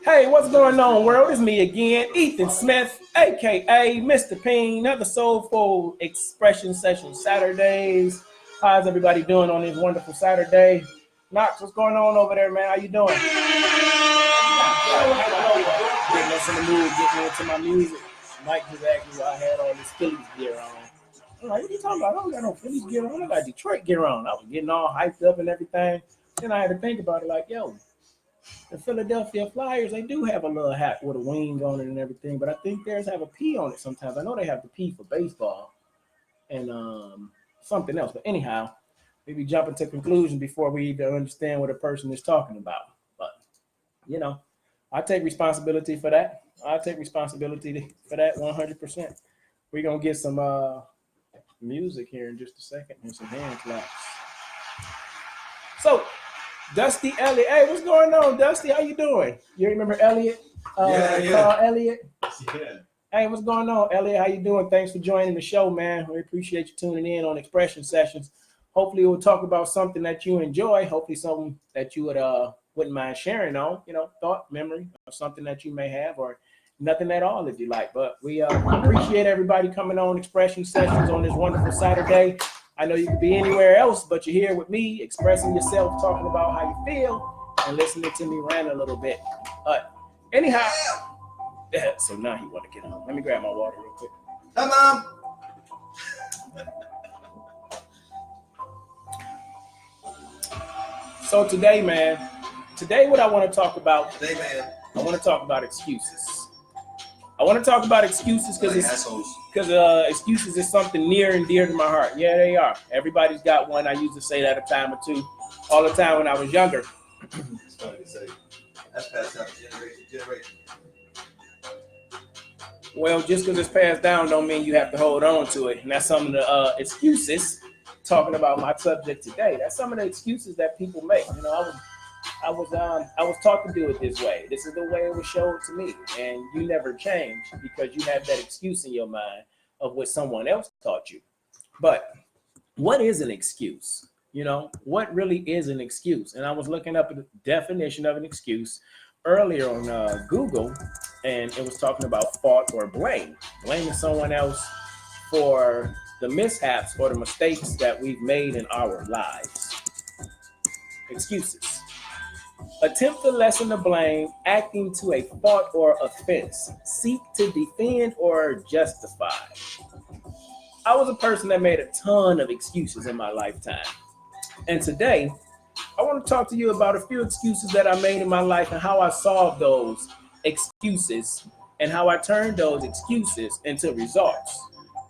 Hey, what's going on, world? It's me again, Ethan Smith, aka Mr. P.I.E.N, another Soulful Expression Session Saturdays. How's everybody doing on this wonderful Saturday? Knox, what's going on over there, man? How you doing? Getting us in the mood, getting into my music. Mike just asked me why I had all this Phillies gear on. I'm like, what are you talking about? I don't got no Phillies gear on. I got Detroit gear on. I was getting all hyped up and everything. Then I had to think about it like, yo, the Philadelphia Flyers, they do have a little hat with a wing on it and everything, but I think theirs have a P on it sometimes. I know they have the P for baseball and something else. But anyhow, we be jumping to conclusions before we even understand what a person is talking about. But, you know, I take responsibility for that. I take responsibility for that 100%. We're going to get some music here in just a second and some hand claps. So, Dusty Elliott. Hey, what's going on, Dusty? How you doing? You remember Elliott? Carl Elliott? Yeah. Hey, what's going on, Elliott? How you doing? Thanks for joining the show, man. We appreciate you tuning in on Expression Sessions. Hopefully we'll talk about something that you enjoy. Hopefully something that you wouldn't mind sharing on, thought, memory, or something that you may have, or nothing at all if you like. But we appreciate everybody coming on Expression Sessions on this wonderful Saturday. I know you could be anywhere else, but you're here with me, expressing yourself, talking about how you feel, and listening to me rant a little bit. Anyhow, so now he want to get on. Let me grab my water real quick. Hi, Mom. So today, what I want to talk about, I want to talk about excuses. I want to talk about excuses because excuses is something near and dear to my heart. Yeah, they are. Everybody's got one. I used to say that a time or two, all the time when I was younger. It's funny to say. That's passed down generation to generation. Well, just because it's passed down don't mean you have to hold on to it. And that's some of the excuses, talking about my subject today. That's some of the excuses that people make. I was taught to do it this way. This is the way it was shown to me. And you never change because you have that excuse in your mind of what someone else taught you. But what is an excuse? What really is an excuse? And I was looking up the definition of an excuse earlier on Google, and it was talking about fault or blame. Blaming someone else for the mishaps or the mistakes that we've made in our lives. Excuses. Attempt to lessen the blame, acting to a fault or offense. Seek to defend or justify. I was a person that made a ton of excuses in my lifetime. And today, I want to talk to you about a few excuses that I made in my life and how I solved those excuses and how I turned those excuses into results.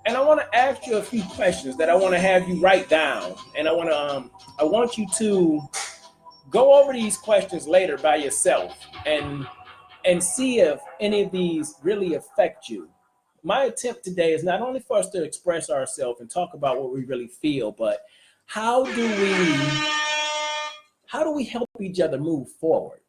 And I want to ask you a few questions that I want to have you write down. And I want you to go over these questions later by yourself and see if any of these really affect you. My attempt today is not only for us to express ourselves and talk about what we really feel, but how do we help each other move forward?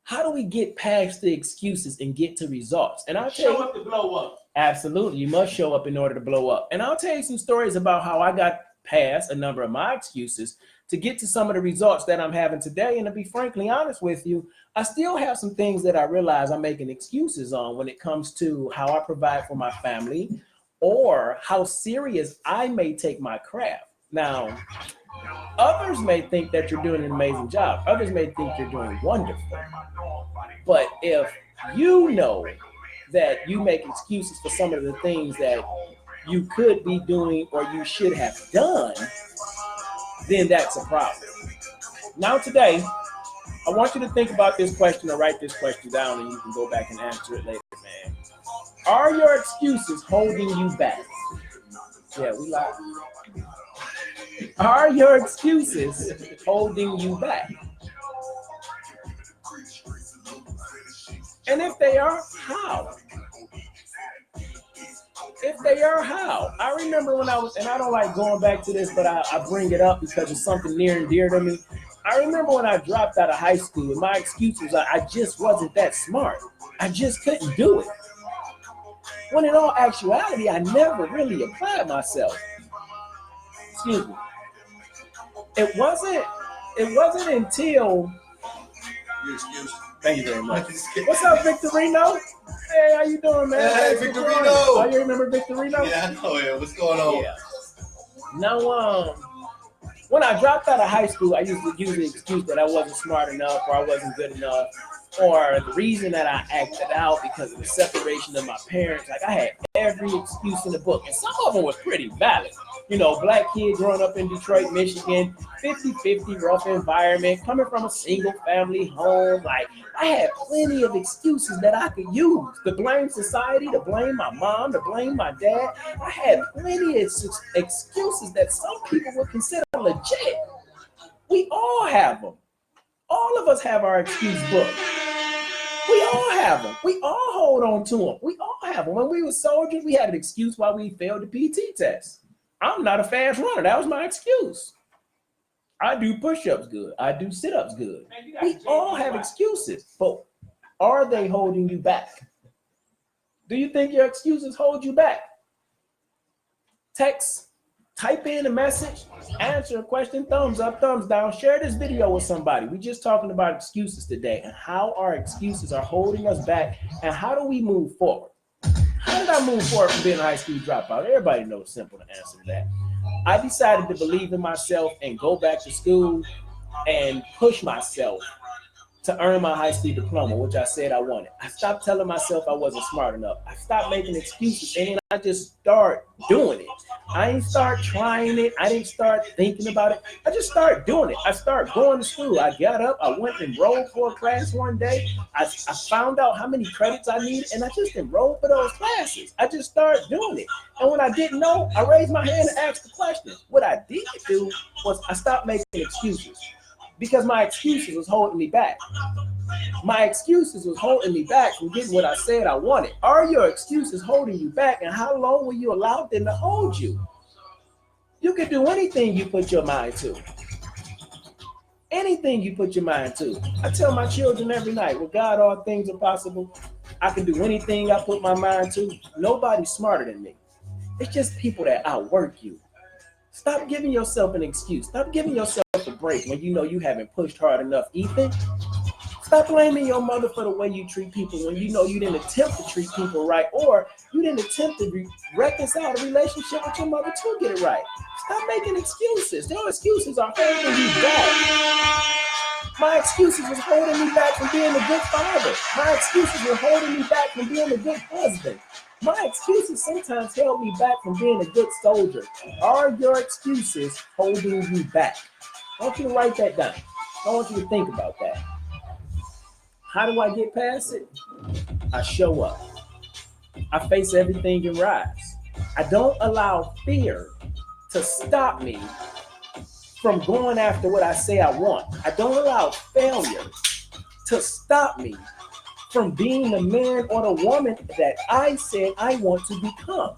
How do we get past the excuses and get to results? And I'll tell you, show up to blow up. Absolutely, you must show up in order to blow up. And I'll tell you some stories about how I got past a number of my excuses to get to some of the results that I'm having today. And to be frankly honest with you, I still have some things that I realize I'm making excuses on when it comes to how I provide for my family or how serious I may take my craft. Now, others may think that you're doing an amazing job. Others may think you're doing wonderful. But if you know that you make excuses for some of the things that you could be doing or you should have done, then that's a problem. Now today, I want you to think about this question or write this question down and you can go back and answer it later, man. Are your excuses holding you back? Yeah, we live. Are your excuses holding you back? And if they are, how? If they are, how? I remember when I was, and I don't like going back to this, but I bring it up because it's something near and dear to me. I remember when I dropped out of high school, and my excuse was I just wasn't that smart. I just couldn't do it. When in all actuality, I never really applied myself. Excuse me. It wasn't until your excuse. Thank you very much. What's up, Victorino? Hey, how you doing, man? Hey, Thanks for Victorino. joining. Oh, you remember Victorino? Yeah, I know it. What's going on? Yeah. Now, when I dropped out of high school, I used to use the excuse that I wasn't smart enough or I wasn't good enough, or the reason that I acted out because of the separation of my parents. Like, I had every excuse in the book, and some of them was pretty valid. You know, black kid growing up in Detroit, Michigan, 50-50 rough environment, coming from a single family home. Like, I had plenty of excuses that I could use to blame society, to blame my mom, to blame my dad. I had plenty of excuses that some people would consider legit. We all have them. All of us have our excuse book. We all have them. We all hold on to them. We all have them. When we were soldiers, we had an excuse why we failed the PT test. I'm not a fast runner. That was my excuse. I do push-ups good. I do sit-ups good. We all have excuses, but are they holding you back? Do you think your excuses hold you back? Text, type in a message, answer a question, thumbs up, thumbs down, share this video with somebody. We're just talking about excuses today and how our excuses are holding us back and how do we move forward? How did I move forward from being a high school dropout? Everybody knows simple to answer that. I decided to believe in myself and go back to school and push myself to earn my high school diploma, which I said I wanted. I stopped telling myself I wasn't smart enough. I stopped making excuses, and then I just start doing it. I didn't start trying it. I didn't start thinking about it. I just started doing it. I started going to school. I got up. I went and enrolled for a class one day. I found out how many credits I needed, and I just enrolled for those classes. I just started doing it. And when I didn't know, I raised my hand and asked the question. What I did do was I stopped making excuses because my excuses was holding me back. My excuses was holding me back from getting what I said I wanted. Are your excuses holding you back, and how long will you allow them to hold you? You can do anything you put your mind to. Anything you put your mind to. I tell my children every night, with God, all things are possible. I can do anything I put my mind to. Nobody's smarter than me. It's just people that outwork you. Stop giving yourself an excuse. Stop giving yourself a break when you know you haven't pushed hard enough. Ethan, stop blaming your mother for the way you treat people when you know you didn't attempt to treat people right, or you didn't attempt to reconcile the relationship with your mother to get it right. Stop making excuses. Your excuses are holding you back. My excuses was holding me back from being a good father. My excuses were holding me back from being a good husband. My excuses sometimes held me back from being a good soldier. Are your excuses holding you back? I want you to write that down. I want you to think about that. How do I get past it? I show up. I face everything and rise. I don't allow fear to stop me from going after what I say I want. I don't allow failure to stop me from being the man or the woman that I said I want to become.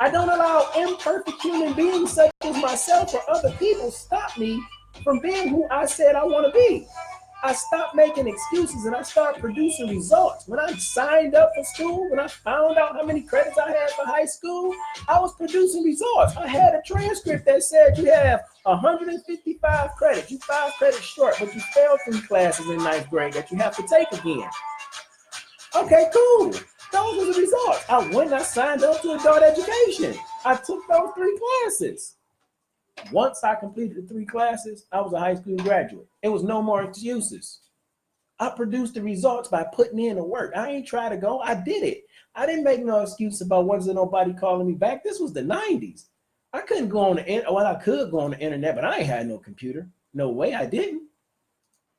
I don't allow imperfect human beings such as myself or other people stop me from being who I said I want to be. I stopped making excuses and I started producing results. When I signed up for school, when I found out how many credits I had for high school, I was producing results. I had a transcript that said you have 155 credits. You 5 credits short, but you failed 3 classes in 9th grade that you have to take again. Okay, cool. Those were the results. I went and I signed up to adult education. I took those 3 classes. Once I completed the 3 classes, I was a high school graduate. It was no more excuses. I produced the results by putting in the work. I ain't try to go. I did it. I didn't make no excuse about wasn't nobody calling me back. This was the 90s. I couldn't go on the internet. Well, I could go on the internet, but I ain't had no computer. No way, I didn't.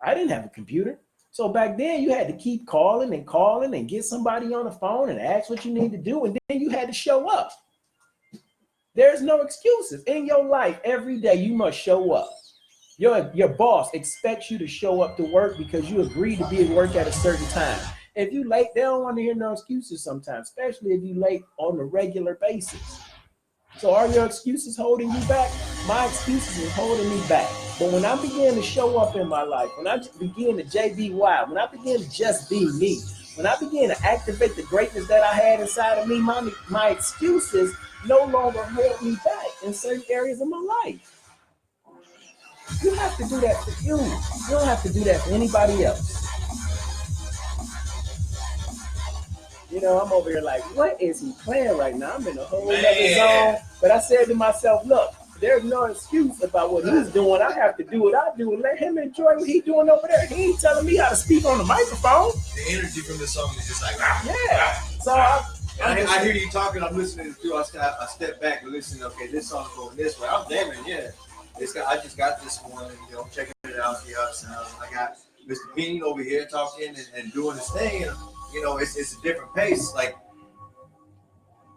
I didn't have a computer. So back then, you had to keep calling and get somebody on the phone and ask what you need to do, and then you had to show up. There's no excuses. In your life, every day, you must show up. Your boss expects you to show up to work because you agreed to be at work at a certain time. If you late, they don't want to hear no excuses sometimes, especially if you late on a regular basis. So are your excuses holding you back? My excuses are holding me back. But when I begin to show up in my life, when I begin to JBY, when I begin to just be me, when I begin to activate the greatness that I had inside of me, my excuses no longer hold me back in certain areas of my life. You have to do that for you. You don't have to do that for anybody else. You know, I'm over here like, what is he playing right now? I'm in a whole other zone. But I said to myself, look, there's no excuse about what he's doing. I have to do what I do and let him enjoy what he's doing over there. He ain't telling me how to speak on the microphone. The energy from the song is just like, yeah. So I hear you talking. I'm listening to. I step back and listen. Okay, this song's going this way. I'm jamming. Yeah, I just got this one. You know, checking it out. See how it sounds. I got Mr. P.I.E.N over here talking and doing his thing. And, you know, it's a different pace. Like,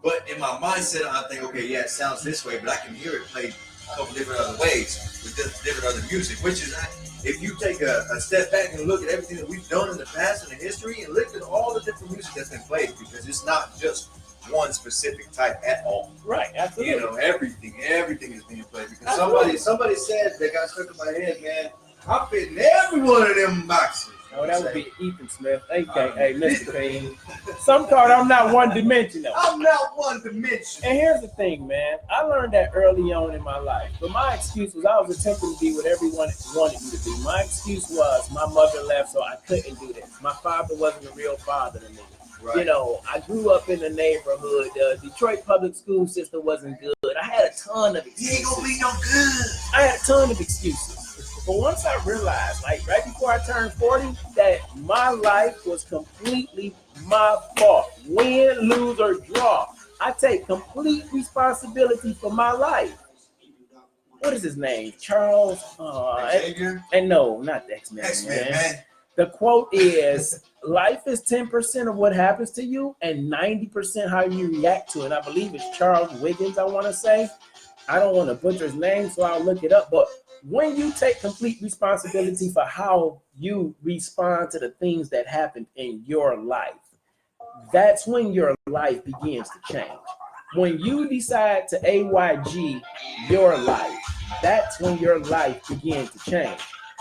but in my mindset, I think, okay, yeah, it sounds this way, but I can hear it played a couple different other ways with different other music. Which is, if you take a step back and look at everything that we've done in the past and the history, and look at all the different music that's been played, because it's not just one specific type at all. Right, absolutely. You know, everything is being played. Because somebody said, that got stuck in my head, man, I'm fitting every one of them boxes. Oh, that would be Ethan Smith, aka Mr. P. Some called I'm not one-dimensional. I'm not one-dimensional. And here's the thing, man. I learned that early on in my life. But my excuse was I was attempting to be what everyone wanted me to be. My excuse was my mother left, so I couldn't do this. My father wasn't a real father to me. Right. You know, I grew up in the neighborhood. The Detroit public school system wasn't good. I had a ton of excuses. You ain't gonna be no good. I had a ton of excuses. But once I realized, like right before I turned 40, that my life was completely my fault. Win, lose, or draw. I take complete responsibility for my life. What is his name? Charles? And no, not the X-Men. Man. The quote is, life is 10% of what happens to you and 90% how you react to it. And I believe it's Charles Wiggins, I want to say. I don't want to butcher his name, so I'll look it up. But when you take complete responsibility for how you respond to the things that happened in your life, that's when your life begins to change. When you decide to AYG your life, that's when your life begins to change.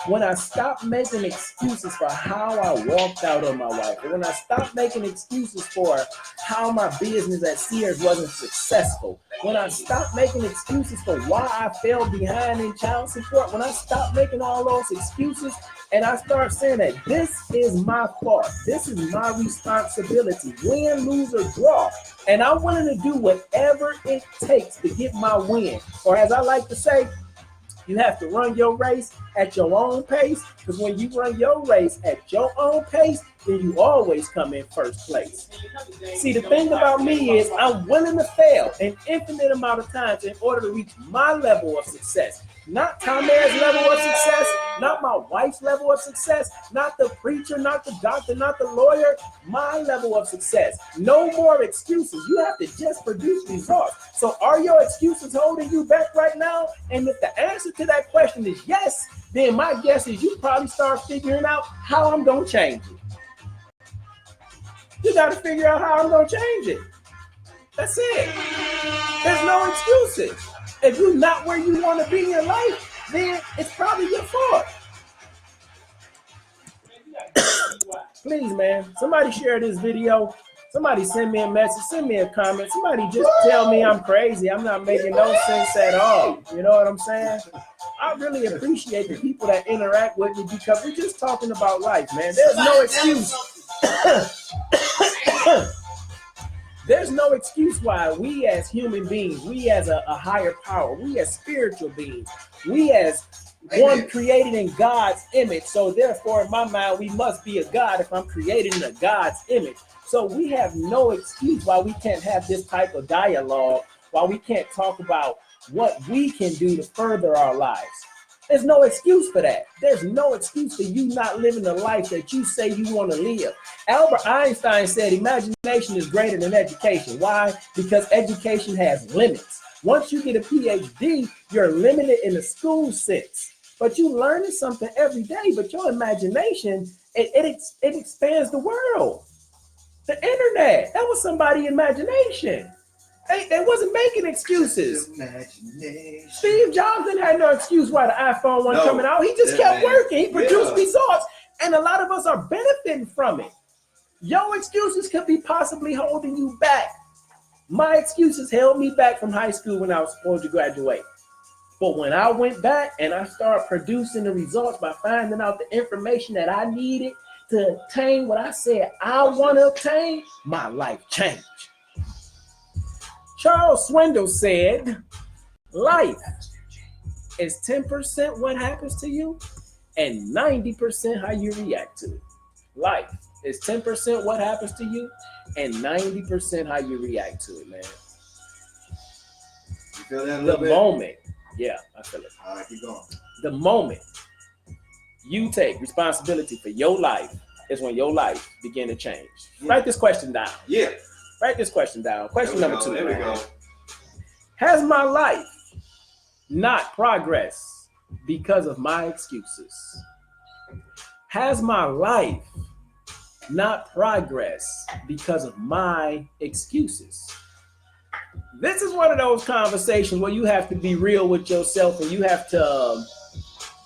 When I stopped making excuses for how I walked out on my wife, or when I stopped making excuses for how my business at Sears wasn't successful, when I stopped making excuses for why I fell behind in child support, when I stopped making all those excuses and I start saying that this is my fault, this is my responsibility, win, lose, or draw, and I'm willing to do whatever it takes to get my win, or as I like to say, you have to run your race at your own pace, because when you run your race at your own pace, then you always come in first place. See, the thing about me is I'm willing to fail an infinite amount of times in order to reach my level of success. Not Toma's level of success, not my wife's level of success, not the preacher, not the doctor, not the lawyer, my level of success. No more excuses. You have to just produce results. So are your excuses holding you back right now? And if the answer to that question is yes, then my guess is you probably start figuring out how I'm going to change it. You got to figure out how I'm going to change it. That's it. There's no excuses. If you're not where you want to be in your life, then it's probably your fault. Please, man, somebody share this video. Somebody send me a message, send me a comment. Somebody just tell me I'm crazy. I'm not making no sense at all. You know what I'm saying? I really appreciate the people that interact with me because we're just talking about life, man. There's no excuse. There's no excuse why we as human beings, we as a higher power, we as spiritual beings, we as one created in God's image. So therefore, in my mind, we must be a God if I'm created in a God's image. So we have no excuse why we can't have this type of dialogue, why we can't talk about what we can do to further our lives. There's no excuse for that. There's no excuse for you not living the life that you say you want to live. Albert Einstein said imagination is greater than education. Why? Because education has limits. Once you get a PhD, you're limited in the school sense. But you're learning something every day. But your imagination, it expands the world. The internet, that was somebody's imagination. They wasn't making excuses. Steve Jobs didn't have no excuse why the iPhone wasn't coming out. He just kept working. He produced results. And a lot of us are benefiting from it. Your excuses could be possibly holding you back. My excuses held me back from high school when I was supposed to graduate. But when I went back and I started producing the results by finding out the information that I needed to obtain what I said I want to obtain, my life changed. Charles Swindoll said, life is 10% what happens to you and 90% how you react to it. Life is 10% what happens to you and 90% how you react to it, man. You feel that a little bit? Moment, yeah, I feel it. All right, keep going. The moment you take responsibility for your life is when your life begin to change. Write this question down. Yeah. Write this question down. Question number 2. There we go. Has my life not progressed because of my excuses? Has my life not progressed because of my excuses? This is one of those conversations where you have to be real with yourself and you have to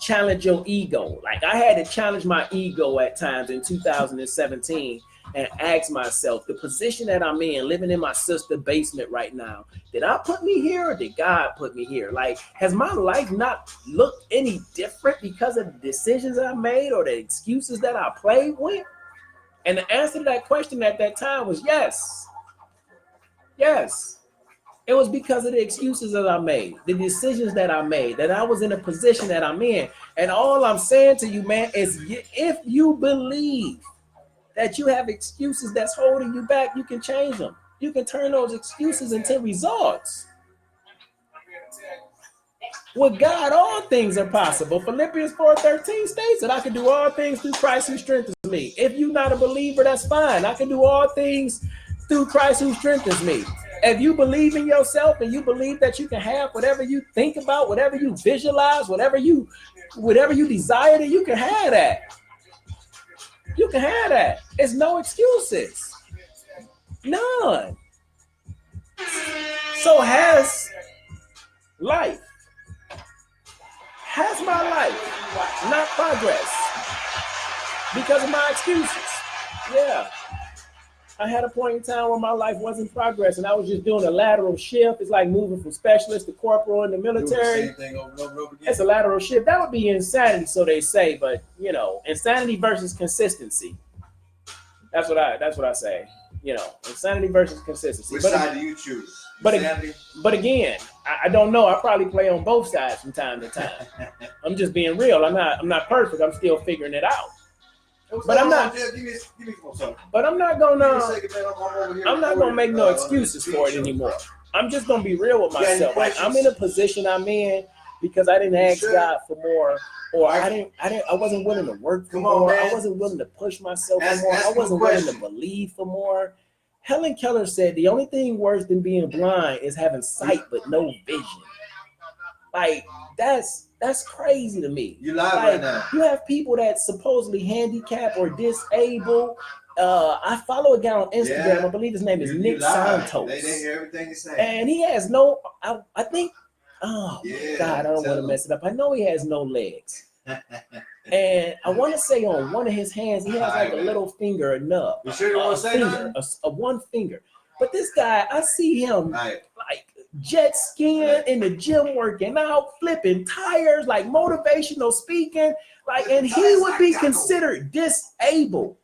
challenge your ego. Like I had to challenge my ego at times in 2017 and ask myself, the position that I'm in, living in my sister's basement right now, did I put me here or did God put me here? Like, has my life not looked any different because of the decisions I made or the excuses that I played with? And the answer to that question at that time was yes. Yes. It was because of the excuses that I made, the decisions that I made, that I was in a position that I'm in. And all I'm saying to you, man, is if you believe that you have excuses that's holding you back, you can change them. You can turn those excuses into results. With God, all things are possible. Philippians 4:13 states that I can do all things through Christ who strengthens me. If you're not a believer, that's fine. I can do all things through Christ who strengthens me. If you believe in yourself and you believe that you can have whatever you think about, whatever you visualize, whatever you desire, then you can have that. You can have that. It's no excuses. None. So has my life not progressed because of my excuses? Yeah. I had a point in time where my life wasn't progressing. I was just doing a lateral shift. It's like moving from specialist to corporal in the military. Same thing over and over again. It's a lateral shift. That would be insanity, so they say. But you know, insanity versus consistency. That's what I say. You know, insanity versus consistency. Which side do you choose? But again, I don't know. I probably play on both sides from time to time. I'm just being real. I'm not perfect. I'm still figuring it out. But I'm not. Give me some. But I'm not gonna make no excuses for it anymore. I'm just gonna be real with myself. Like I'm in a position I'm in because I didn't ask God for more, or I wasn't willing to work for more. I wasn't willing to push myself for more. I wasn't willing to believe for more. Helen Keller said the only thing worse than being blind is having sight but no vision. Like that's crazy to me. You lie right now. You have people that supposedly handicapped or disabled. I follow a guy on Instagram. I believe his name is Nick Santos. They hear everything you say. And he has no. I think. Oh God, I don't want to mess it up. I know he has no legs. And I want to say on one of his hands he has like a little finger, a nub. You sure you want to say that? A one finger. But this guy, I see him like jet skiing in the gym, working out, flipping tires, like motivational speaking, like, and he would be considered disabled.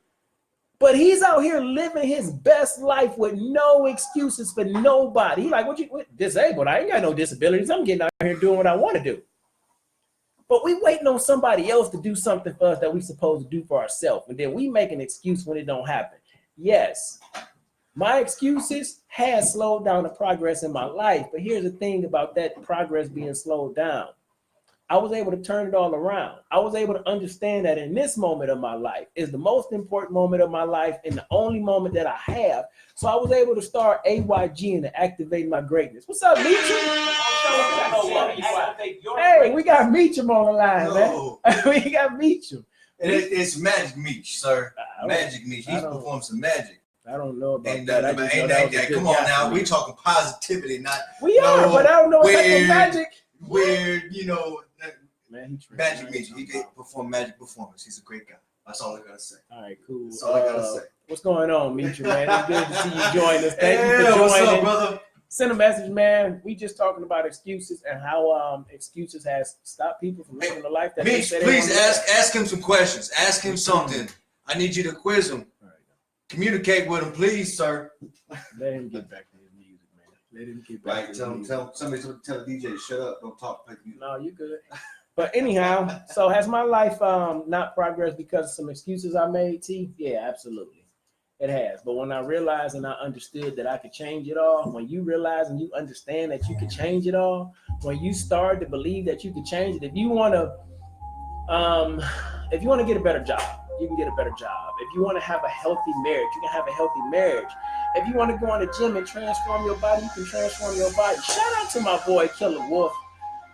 But he's out here living his best life with no excuses for nobody. He's like, what disabled? I ain't got no disabilities. I'm getting out here doing what I want to do. But we waiting on somebody else to do something for us that we supposed to do for ourselves. And then we make an excuse when it don't happen. Yes, my excuses has slowed down the progress in my life. But here's the thing about that progress being slowed down. I was able to turn it all around. I was able to understand that in this moment of my life is the most important moment of my life and the only moment that I have. So I was able to start AYG and to activate my greatness. What's up, Meacham? Hey, we got Meacham on the line, man. We got Meacham. It's Magic Meech, sir. Magic Meech. He's performed some magic. I don't know about and that. Come on now. We talking positivity, not. We are, but I don't know what's up with magic. Where, you know, man, Magic Meech, he can perform magic performance. He's a great guy. That's all I gotta say. All right, cool. That's all I gotta say. What's going on, Meecham, man? It's good to see you join us. Thank you for joining. What's up, brother? Send a message, man. We just talking about excuses and how excuses has stopped people from living the life that they Mitch, say they please want to live. ask him some questions. Ask him something. I need you to quiz him. Communicate with him, please, sir. Let him get back to his music, man. Let him get back to his music. Somebody tell the DJ to shut up. Don't talk. Play music. No, you good. But anyhow, so has my life not progressed because of some excuses I made, T? Yeah, absolutely. It has. But when I realized and I understood that I could change it all, when you realize and you understand that you could change it all, when you start to believe that you can change it, if you want to get a better job, you can get a better job. If you want to have a healthy marriage, you can have a healthy marriage. If you want to go in the gym and transform your body, you can transform your body. Shout out to my boy Killer Wolf.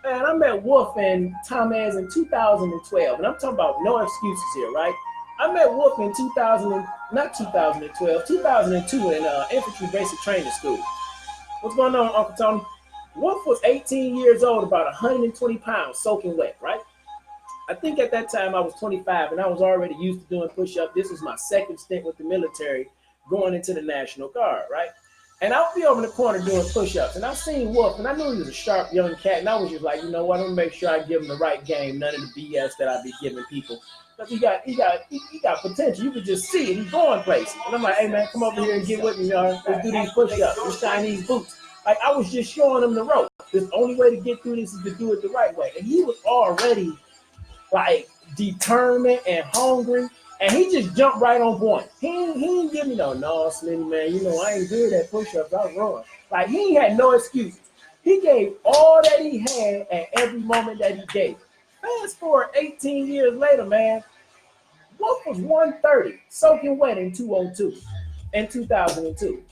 Man, I met Wolf and Thomas in 2012, and I'm talking about no excuses here, right? I met Wolf in 2002 in infantry basic training school. What's going on, Uncle Tony? Wolf was 18 years old, about 120 pounds, soaking wet, right? I think at that time I was 25 and I was already used to doing push-ups. This was my second stint with the military going into the National Guard, right? And I would be over in the corner doing push-ups and I seen Wolf and I knew he was a sharp young cat and I was just like, you know what, I'm gonna make sure I give him the right game, none of the BS that I be giving people. Because he got potential. You could just see it. He's going places. And I'm like, hey man, come over here and get with me, y'all. Let's do these push-ups, let's shine these boots. Like I was just showing him the rope. The only way to get through this is to do it the right way. And he was already like determined and hungry, and he just jumped right on point. He didn't give me no Slimmy man, you know I ain't good at push-ups, I run. Like he had no excuses. He gave all that he had at every moment that he gave. Fast forward 18 years later, man, Wolf was 130, soaking wet in 2002.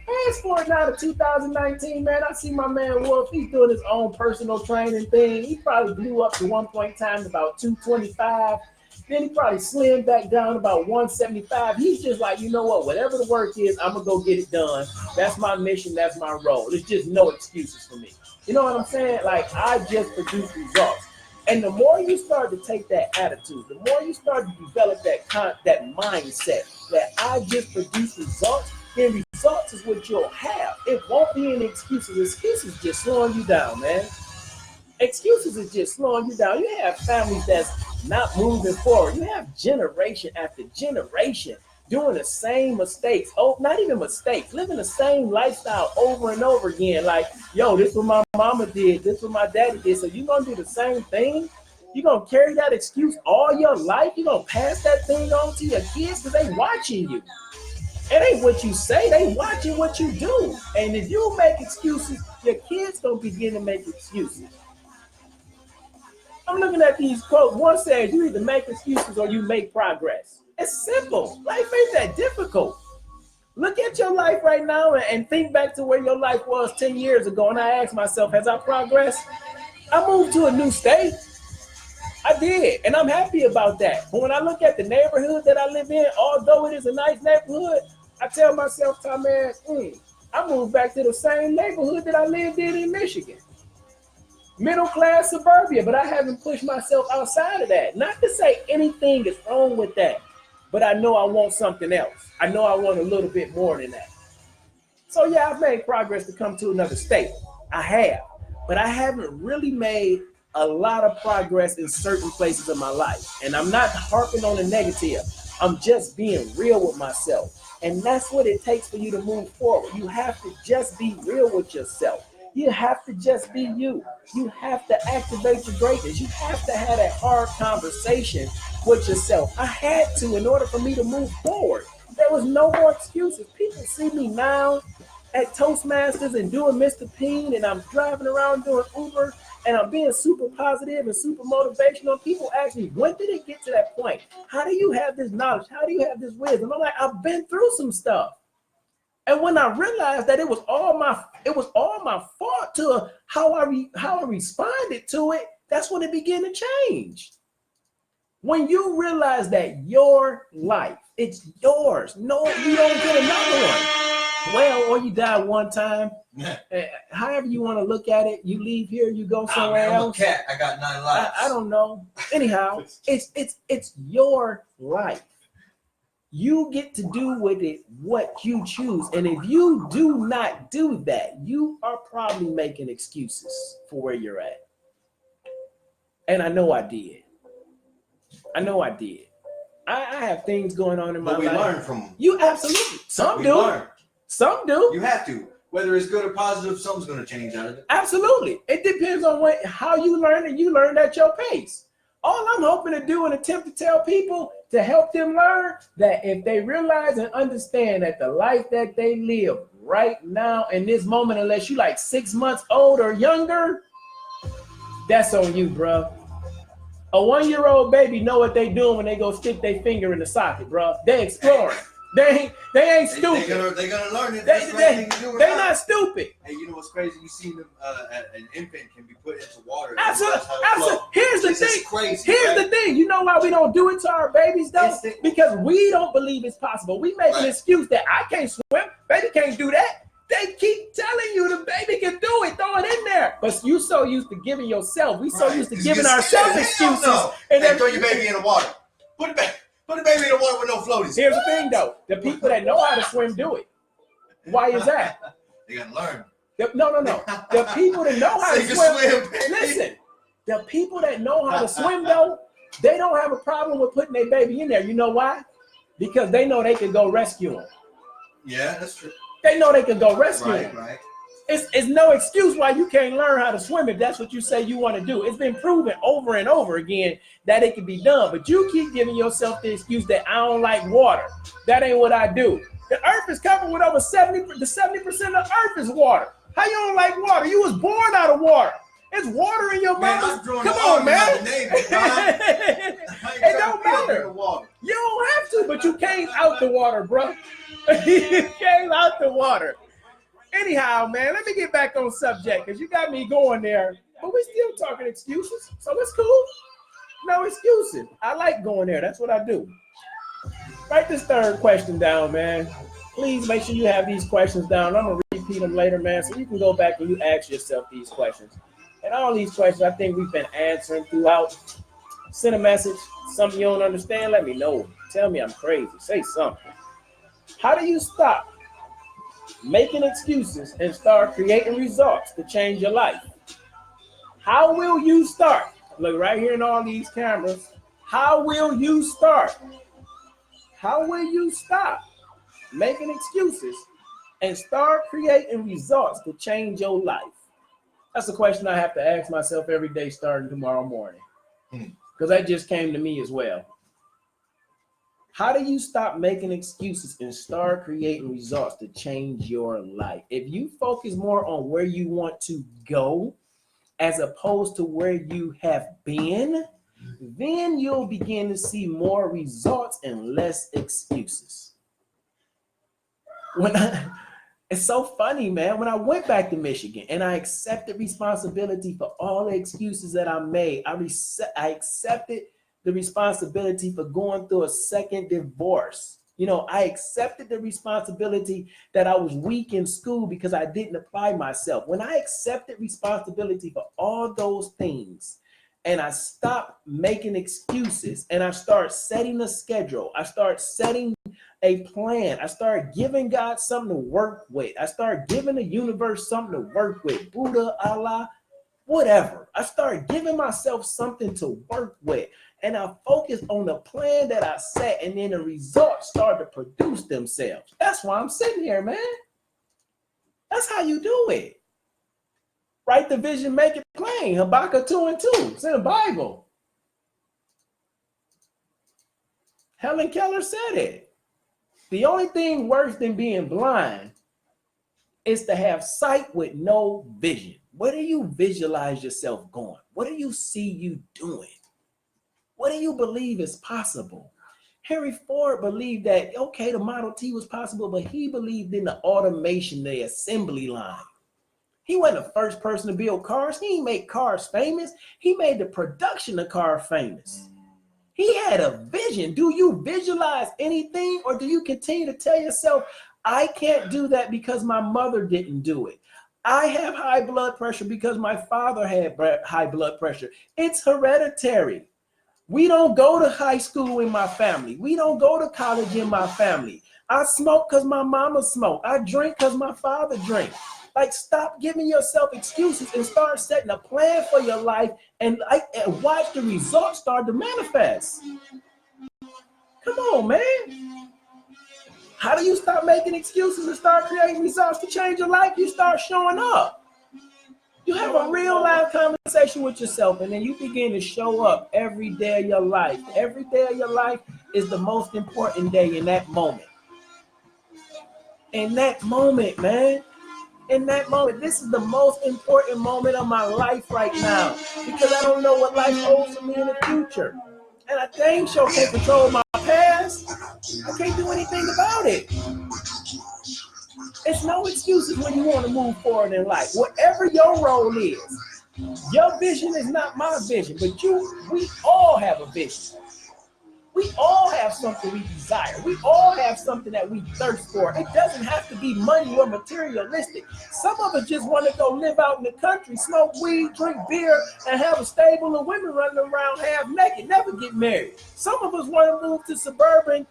Fast forward now to 2019, man, I see my man Wolf, he's doing his own personal training thing. He probably blew up to one point in time about 225. Then he probably slimmed back down about 175. He's just like, you know what, whatever the work is, I'm going to go get it done. That's my mission, that's my role. There's just no excuses for me. You know what I'm saying? Like, I just produce results. And the more you start to take that attitude, the more you start to develop that mindset that I just produce results, then results is what you'll have. It won't be any excuses. Excuses just slowing you down, man. Excuses is just slowing you down. You have families that's not moving forward. You have generation after generation doing the same mistakes. Oh, not even mistakes, living the same lifestyle over and over again. Like, yo, this is what my mama did. This is what my daddy did. So you're going to do the same thing? You're going to carry that excuse all your life? You're going to pass that thing on to your kids because they watching you. It ain't what you say, they watching what you do. And if you make excuses, your kids gonna begin to make excuses. I'm looking at these quotes. One says you either make excuses or you make progress. It's simple. Life ain't that difficult. Look at your life right now and think back to where your life was 10 years ago. And I asked myself, has I progressed? I moved to a new state. I did, and I'm happy about that. But when I look at the neighborhood that I live in, although it is a nice neighborhood, I tell myself, man, I moved back to the same neighborhood that I lived in Michigan. Middle class suburbia, but I haven't pushed myself outside of that. Not to say anything is wrong with that, but I know I want something else. I know I want a little bit more than that. So yeah, I've made progress to come to another state. I have, but I haven't really made a lot of progress in certain places of my life. And I'm not harping on the negative. I'm just being real with myself. And that's what it takes for you to move forward. You have to just be real with yourself. You have to just be you. You have to activate your greatness. You have to have that hard conversation with yourself. I had to in order for me to move forward. There was no more excuses. People see me now at Toastmasters and doing Mr. P.I.E.N. and I'm driving around doing Uber and I'm being super positive and super motivational. People ask me, when did it get to that point? How do you have this knowledge? How do you have this wisdom? I'm like, I've been through some stuff. And when I realized that it was all my fault to how I responded to it, that's when it began to change. When you realize that your life, it's yours. No, you don't get another one. Well, or you die one time. However you want to look at it, you leave here, you go somewhere else. I'm a cat. I got 9 lives. I don't know. Anyhow, it's your life. You get to do with it what you choose. And if you do not do that, you are probably making excuses for where you're at. And I know I did. I have things going on in my life. But we learn from them. You absolutely. Some do. Learn. Some do. You have to. Whether it's good or positive, something's going to change out of it. Absolutely. It depends on how you learn, and you learn at your pace. All I'm hoping to do and attempt to tell people to help them learn that if they realize and understand that the life that they live right now in this moment, unless you like 6 months old or younger, that's on you, bro. A 1-year-old baby know what they doing when they go stick their finger in the socket, bro. They exploring. They ain't stupid. They're gonna learn it. They not stupid. Hey, you know what's crazy? You seen them? An infant can be put into water. Absolutely. Here's the thing. Crazy, Here's the thing. You know why we don't do it to our babies though? Because we don't believe it's possible. We make an excuse that I can't swim. Baby can't do that. They keep telling you the baby can do it. Throw it in there. But you so used to giving yourself. We so used to giving ourselves excuses. And then throw your baby in the water. Put the baby in the water with no floaties. Here's the thing though. The people that know how to swim do it. Why is that? They gotta learn. No. The people that know how to swim. Listen. The people that know how to swim though, they don't have a problem with putting their baby in there. You know why? Because they know they can go rescue him. Yeah, that's true. They know they can go rescue him. Right. It's no excuse why you can't learn how to swim if that's what you say you want to do. It's been proven over and over again that it can be done, but you keep giving yourself the excuse that I don't like water. That ain't what I do. The earth is covered with over 70% of the earth is water. How you don't like water? You was born out of water. It's water in your mouth. Come on, man. It don't matter. You don't have to, but you came out the water, bro. You came out the water. Anyhow, man, let me get back on subject because you got me going there. But we're still talking excuses, so it's cool. No excuses. I like going there. That's what I do. Write this third question down, man. Please make sure you have these questions down. I'm going to repeat them later, man, so you can go back and you ask yourself these questions. And all these questions I think we've been answering throughout. Send a message. Something you don't understand, let me know. Tell me I'm crazy. Say something. How do you stop making excuses and start creating results to change your life? How will you start? Look right here in all these cameras. How will you start? How will you stop making excuses and start creating results to change your life? That's a question I have to ask myself every day starting tomorrow morning. Because that just came to me as well. How do you stop making excuses and start creating results to change your life? If you focus more on where you want to go as opposed to where you have been, then you'll begin to see more results and less excuses. It's so funny, man. When I went back to Michigan and I accepted responsibility for all the excuses that I made, I accepted the responsibility for going through a second divorce. You know, I accepted the responsibility that I was weak in school because I didn't apply myself. When I accepted responsibility for all those things and I stopped making excuses and I start setting a schedule, I start setting a plan, I start giving God something to work with. I start giving the universe something to work with. Buddha, Allah, whatever. I start giving myself something to work with. And I focus on the plan that I set, and then the results start to produce themselves. That's why I'm sitting here, man. That's how you do it. Write the vision, make it plain. Habakkuk 2:2. It's in the Bible. Helen Keller said it. The only thing worse than being blind is to have sight with no vision. Where do you visualize yourself going? What do you see you doing? What do you believe is possible? Henry Ford believed that, okay, the Model T was possible, but he believed in the automation, the assembly line. He wasn't the first person to build cars. He didn't make cars famous. He made the production of cars famous. He had a vision. Do you visualize anything, or do you continue to tell yourself, I can't do that because my mother didn't do it? I have high blood pressure because my father had high blood pressure. It's hereditary. We don't go to high school in my family. We don't go to college in my family. I smoke because my mama smoked. I drink because my father drank. Like, stop giving yourself excuses and start setting a plan for your life and watch the results start to manifest. Come on, man. How do you stop making excuses and start creating results to change your life? You start showing up. You have a real live conversation with yourself, and then you begin to show up every day of your life. Every day of your life is the most important day in that moment. In that moment, man. In that moment, this is the most important moment of my life right now, because I don't know what life holds for me in the future. And I dang sure can't control my past. I can't do anything about it. It's no excuses when you want to move forward in life. Whatever your role is, your vision is not my vision, but we all have a vision. We all have something we desire. We all have something that we thirst for. It doesn't have to be money or materialistic. Some of us just want to go live out in the country, smoke weed, drink beer, and have a stable of women running around half naked, never get married. Some of us want to move to suburban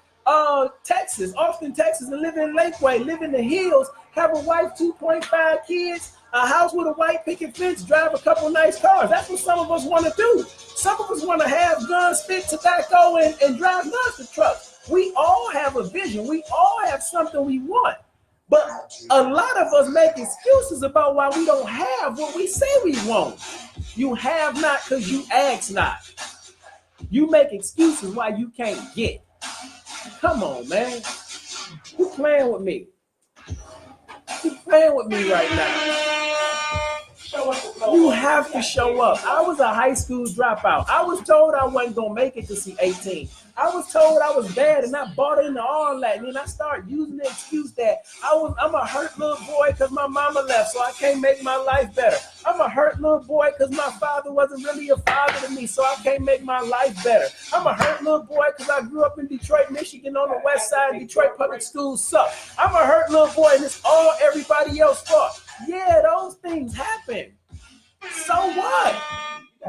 Texas, Austin, Texas, and live in Lakeway, live in the hills, have a wife, 2.5 kids, a house with a white picket fence, drive a couple nice cars. That's what some of us want to do. Some of us want to have guns, spit tobacco, and drive monster trucks. We all have a vision. We all have something we want. But a lot of us make excuses about why we don't have what we say we want. You have not because you ask not. You make excuses why you can't get. Come on, man. You playing with me. You playing with me right now. You have to show up. I was a high school dropout. I was told I wasn't going to make it to see 18. I was told I was bad and I bought into all that. And then I started using the excuse that I'm a hurt little boy because my mama left, so I can't make my life better. I'm a hurt little boy because my father wasn't really a father to me, so I can't make my life better. I'm a hurt little boy because I grew up in Detroit, Michigan on the west side. Detroit public schools suck. I'm a hurt little boy and it's all everybody else's fault. Yeah, those things happen. So what?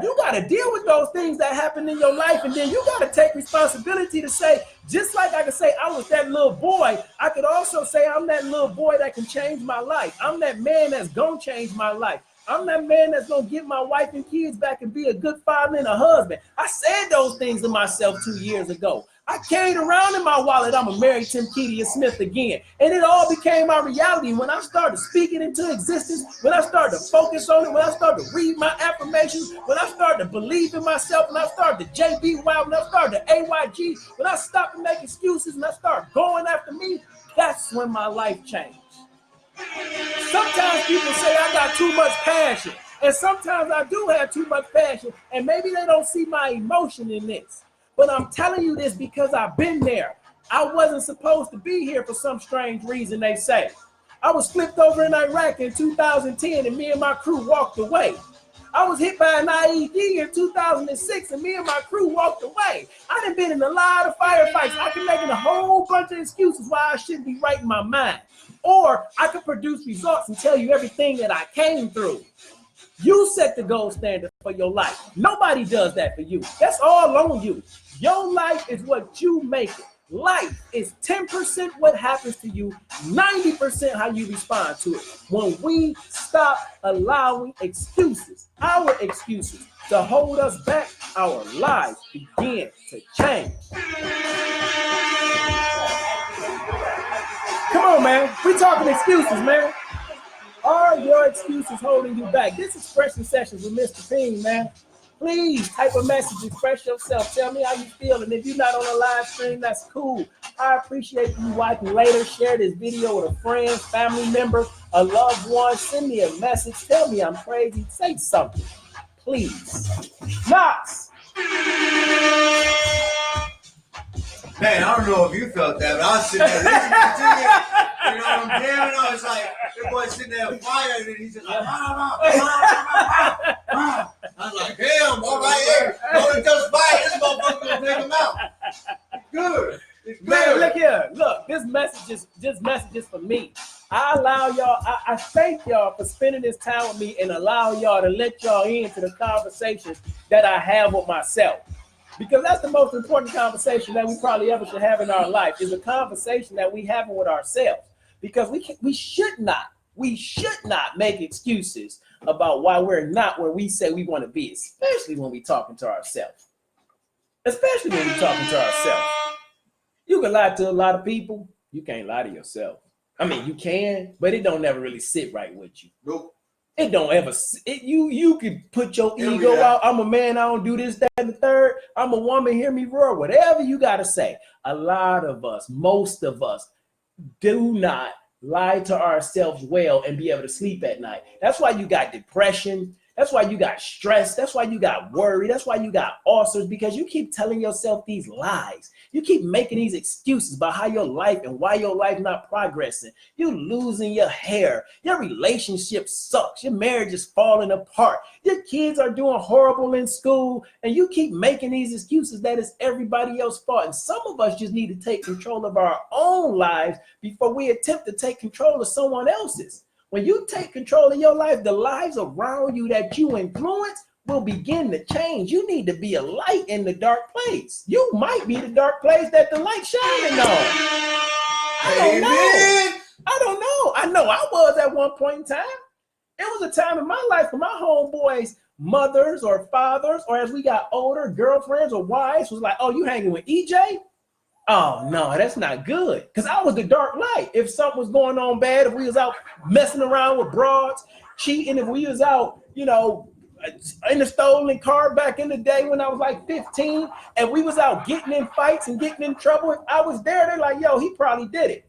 You got to deal with those things that happen in your life, and then you got to take responsibility to say, just like I could say I was that little boy, I could also say I'm that little boy that can change my life. I'm that man that's going to change my life. I'm that man that's going to get my wife and kids back and be a good father and a husband. I said those things to myself 2 years ago. I carried around in my wallet, I'm going to marry Tim Kedia Smith again. And it all became my reality when I started speaking into existence, when I started to focus on it, when I started to read my affirmations, when I started to believe in myself, when I started to JB Wow, when I started to AYG, when I stopped to make excuses and I started going after me, that's when my life changed. Sometimes people say I got too much passion, and sometimes I do have too much passion, and maybe they don't see my emotion in this. But I'm telling you this because I've been there. I wasn't supposed to be here for some strange reason, they say. I was flipped over in Iraq in 2010, and me and my crew walked away. I was hit by an IED in 2006, and me and my crew walked away. I done been in a lot of firefights. I can make a whole bunch of excuses why I shouldn't be right in my mind. Or I could produce results and tell you everything that I came through. You set the gold standard for your life. Nobody does that for you. That's all on you. Your life is what you make it. Life is 10% what happens to you, 90% how you respond to it. When we stop allowing excuses, our excuses, to hold us back, our lives begin to change. Come on, man. We talking excuses, man. Are your excuses holding you back? This is Expression Sessions with Mr. P.I.E.N, man. Please type a message, express yourself. Tell me how you feel. And if you're not on a live stream, that's cool. I appreciate you watching later. Share this video with a friend, family member, a loved one. Send me a message. Tell me I'm crazy. Say something, please. Knox. Man, I don't know if you felt that, but I was sitting there listening to you. You know what I'm saying? I was like, that boy sitting there on fire, and then he's just like, I was like, damn, all right, here. Don't just fire. This motherfucker gonna take him out. It's good. It's good. Man, look here. Look, this message is for me. I allow y'all, I thank y'all for spending this time with me and allow y'all to let y'all into the conversations that I have with myself. Because that's the most important conversation that we probably ever should have in our life, is a conversation that we have with ourselves. Because we should not make excuses about why we're not where we say we want to be, especially when we're talking to ourselves. Especially when we're talking to ourselves. You can lie to a lot of people. You can't lie to yourself. I mean, you can, but it don't never really sit right with you. Nope. It don't ever. You can put your ego out. I'm a man. I don't do this, that, and the third. I'm a woman. Hear me roar. Whatever you got to say. A lot of us, most of us, do not lie to ourselves well and be able to sleep at night. That's why you got depression. That's why you got stress. That's why you got worry. That's why you got ulcers, because you keep telling yourself these lies. You keep making these excuses about how your life and why your life not progressing. You losing your hair. Your relationship sucks. Your marriage is falling apart. Your kids are doing horrible in school, and you keep making these excuses that it's everybody else's fault. And some of us just need to take control of our own lives before we attempt to take control of someone else's. When you take control of your life, the lives around you that you influence will begin to change. You need to be a light in the dark place. You might be the dark place that the light shining on. I don't know. I know I was at one point in time. It was a time in my life where my homeboys' mothers or fathers, or as we got older, girlfriends or wives was like, oh, you hanging with EJ? Oh, no, that's not good. Because I was the dark light. If something was going on bad, if we was out messing around with broads, cheating, if we was out, in the stolen car back in the day when I was like 15, and we was out getting in fights and getting in trouble, if I was there, they're like, yo, he probably did it.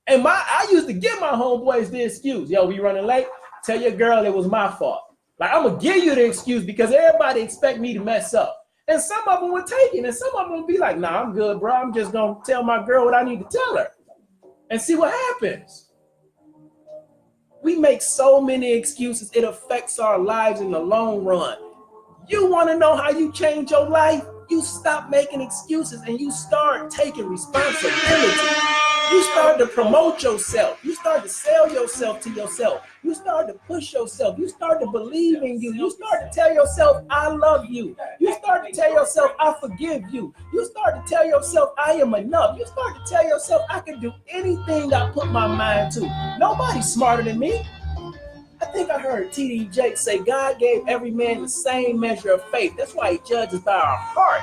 And I used to give my homeboys the excuse. Yo, we running late? Tell your girl it was my fault. Like, I'm going to give you the excuse because everybody expect me to mess up. And some of them would take it, and some of them would be like, nah, I'm good, bro. I'm just going to tell my girl what I need to tell her and see what happens. We make so many excuses. It affects our lives in the long run. You want to know how you change your life? You stop making excuses and you start taking responsibility. You start to promote yourself. You start to sell yourself to yourself. You start to push yourself. You start to believe in you. You start to tell yourself, I love you. You start to tell yourself, I forgive you. You start to tell yourself, I am enough. You start to tell yourself, I can do anything I put my mind to. Nobody's smarter than me. I think I heard T.D. Jakes say God gave every man the same measure of faith. That's why he judges by our heart.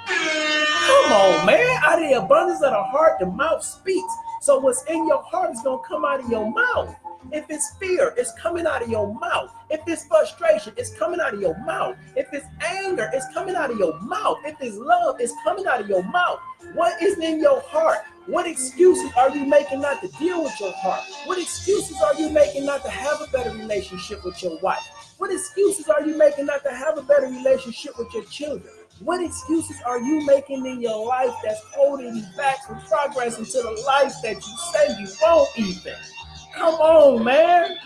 Come on, man. Out of the abundance of the heart, the mouth speaks. So what's in your heart is going to come out of your mouth. If it's fear, it's coming out of your mouth. If it's frustration, it's coming out of your mouth. If it's anger, it's coming out of your mouth. If it's love, it's coming out of your mouth. What is in your heart? What excuses are you making not to deal with your heart? What excuses are you making not to have a better relationship with your wife? What excuses are you making not to have a better relationship with your children? What excuses are you making in your life that's holding you back from progress into the life that you say you won't even? Come on, man.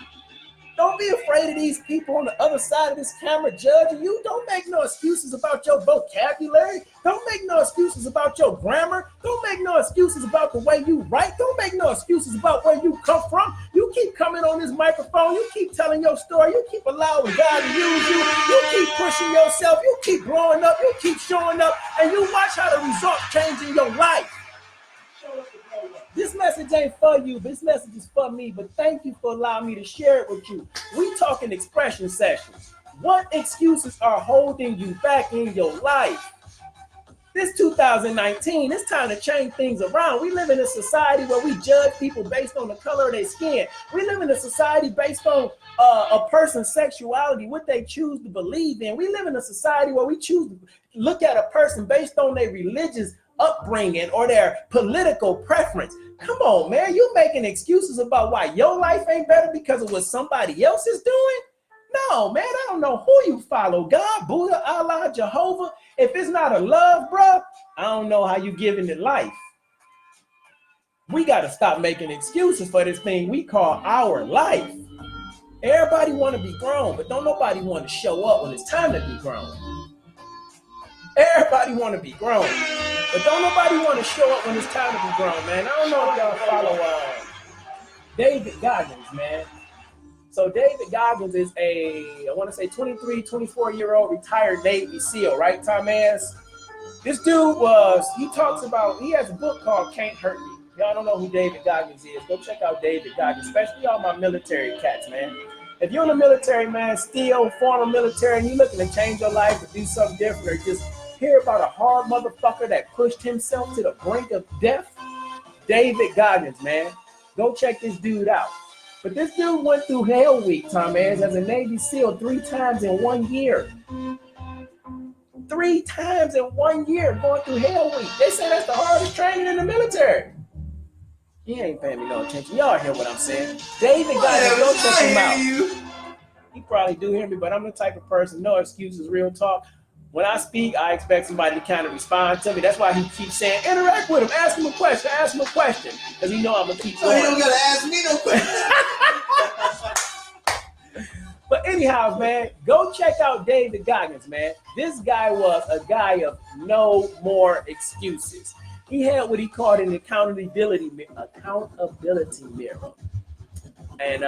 Don't be afraid of these people on the other side of this camera judging you. Don't make no excuses about your vocabulary. Don't make no excuses about your grammar. Don't make no excuses about the way you write. Don't make no excuses about where you come from. You keep coming on this microphone. You keep telling your story. You keep allowing God to use you. You keep pushing yourself. You keep growing up. You keep showing up. And you watch how the results change in your life. This message ain't for you. This message is for me. But thank you for allowing me to share it with you. We talking expression sessions. What excuses are holding you back in your life? This 2019, it's time to change things around. We live in a society where we judge people based on the color of their skin. We live in a society based on a person's sexuality, what they choose to believe in. We live in a society where we choose to look at a person based on their religious upbringing or their political preference. Come on, man. You making excuses about why your life ain't better because of what somebody else is doing? No, man. I don't know who you follow. God, Buddha, Allah, Jehovah. If it's not a love, bro, I don't know how you giving it life. We got to stop making excuses for this thing we call our life. Everybody want to be grown, but don't nobody want to show up when it's time to be grown. Everybody want to be grown, but don't nobody want to show up when it's time to be grown, man. I don't know if y'all follow David Goggins, man. So David Goggins is I want to say 23, 24-year-old retired Navy SEAL, right, Thomas? This dude he talks about, he has a book called Can't Hurt Me. Y'all don't know who David Goggins is. Go check out David Goggins, especially all my military cats, man. If you're in the military, man, still former military, and you're looking to change your life or do something different, or just hear about a hard motherfucker that pushed himself to the brink of death, David Goggins, man. Go check this dude out. But this dude went through hell week, Tom Ayers, as a Navy SEAL 3 times in 1 year. 3 times in 1 year going through hell week. They say that's the hardest training in the military. He ain't paying me no attention. Y'all hear what I'm saying? David Goggins, go check him out. He probably do hear me, but I'm the type of person, no excuses, real talk. When I speak, I expect somebody to kind of respond to me. That's why he keeps saying, interact with him, ask him a question, because he know I'm going to keep going. So he don't got to ask me no questions. But anyhow, man, go check out David Goggins, man. This guy was a guy of no more excuses. He had what he called an accountability mirror. And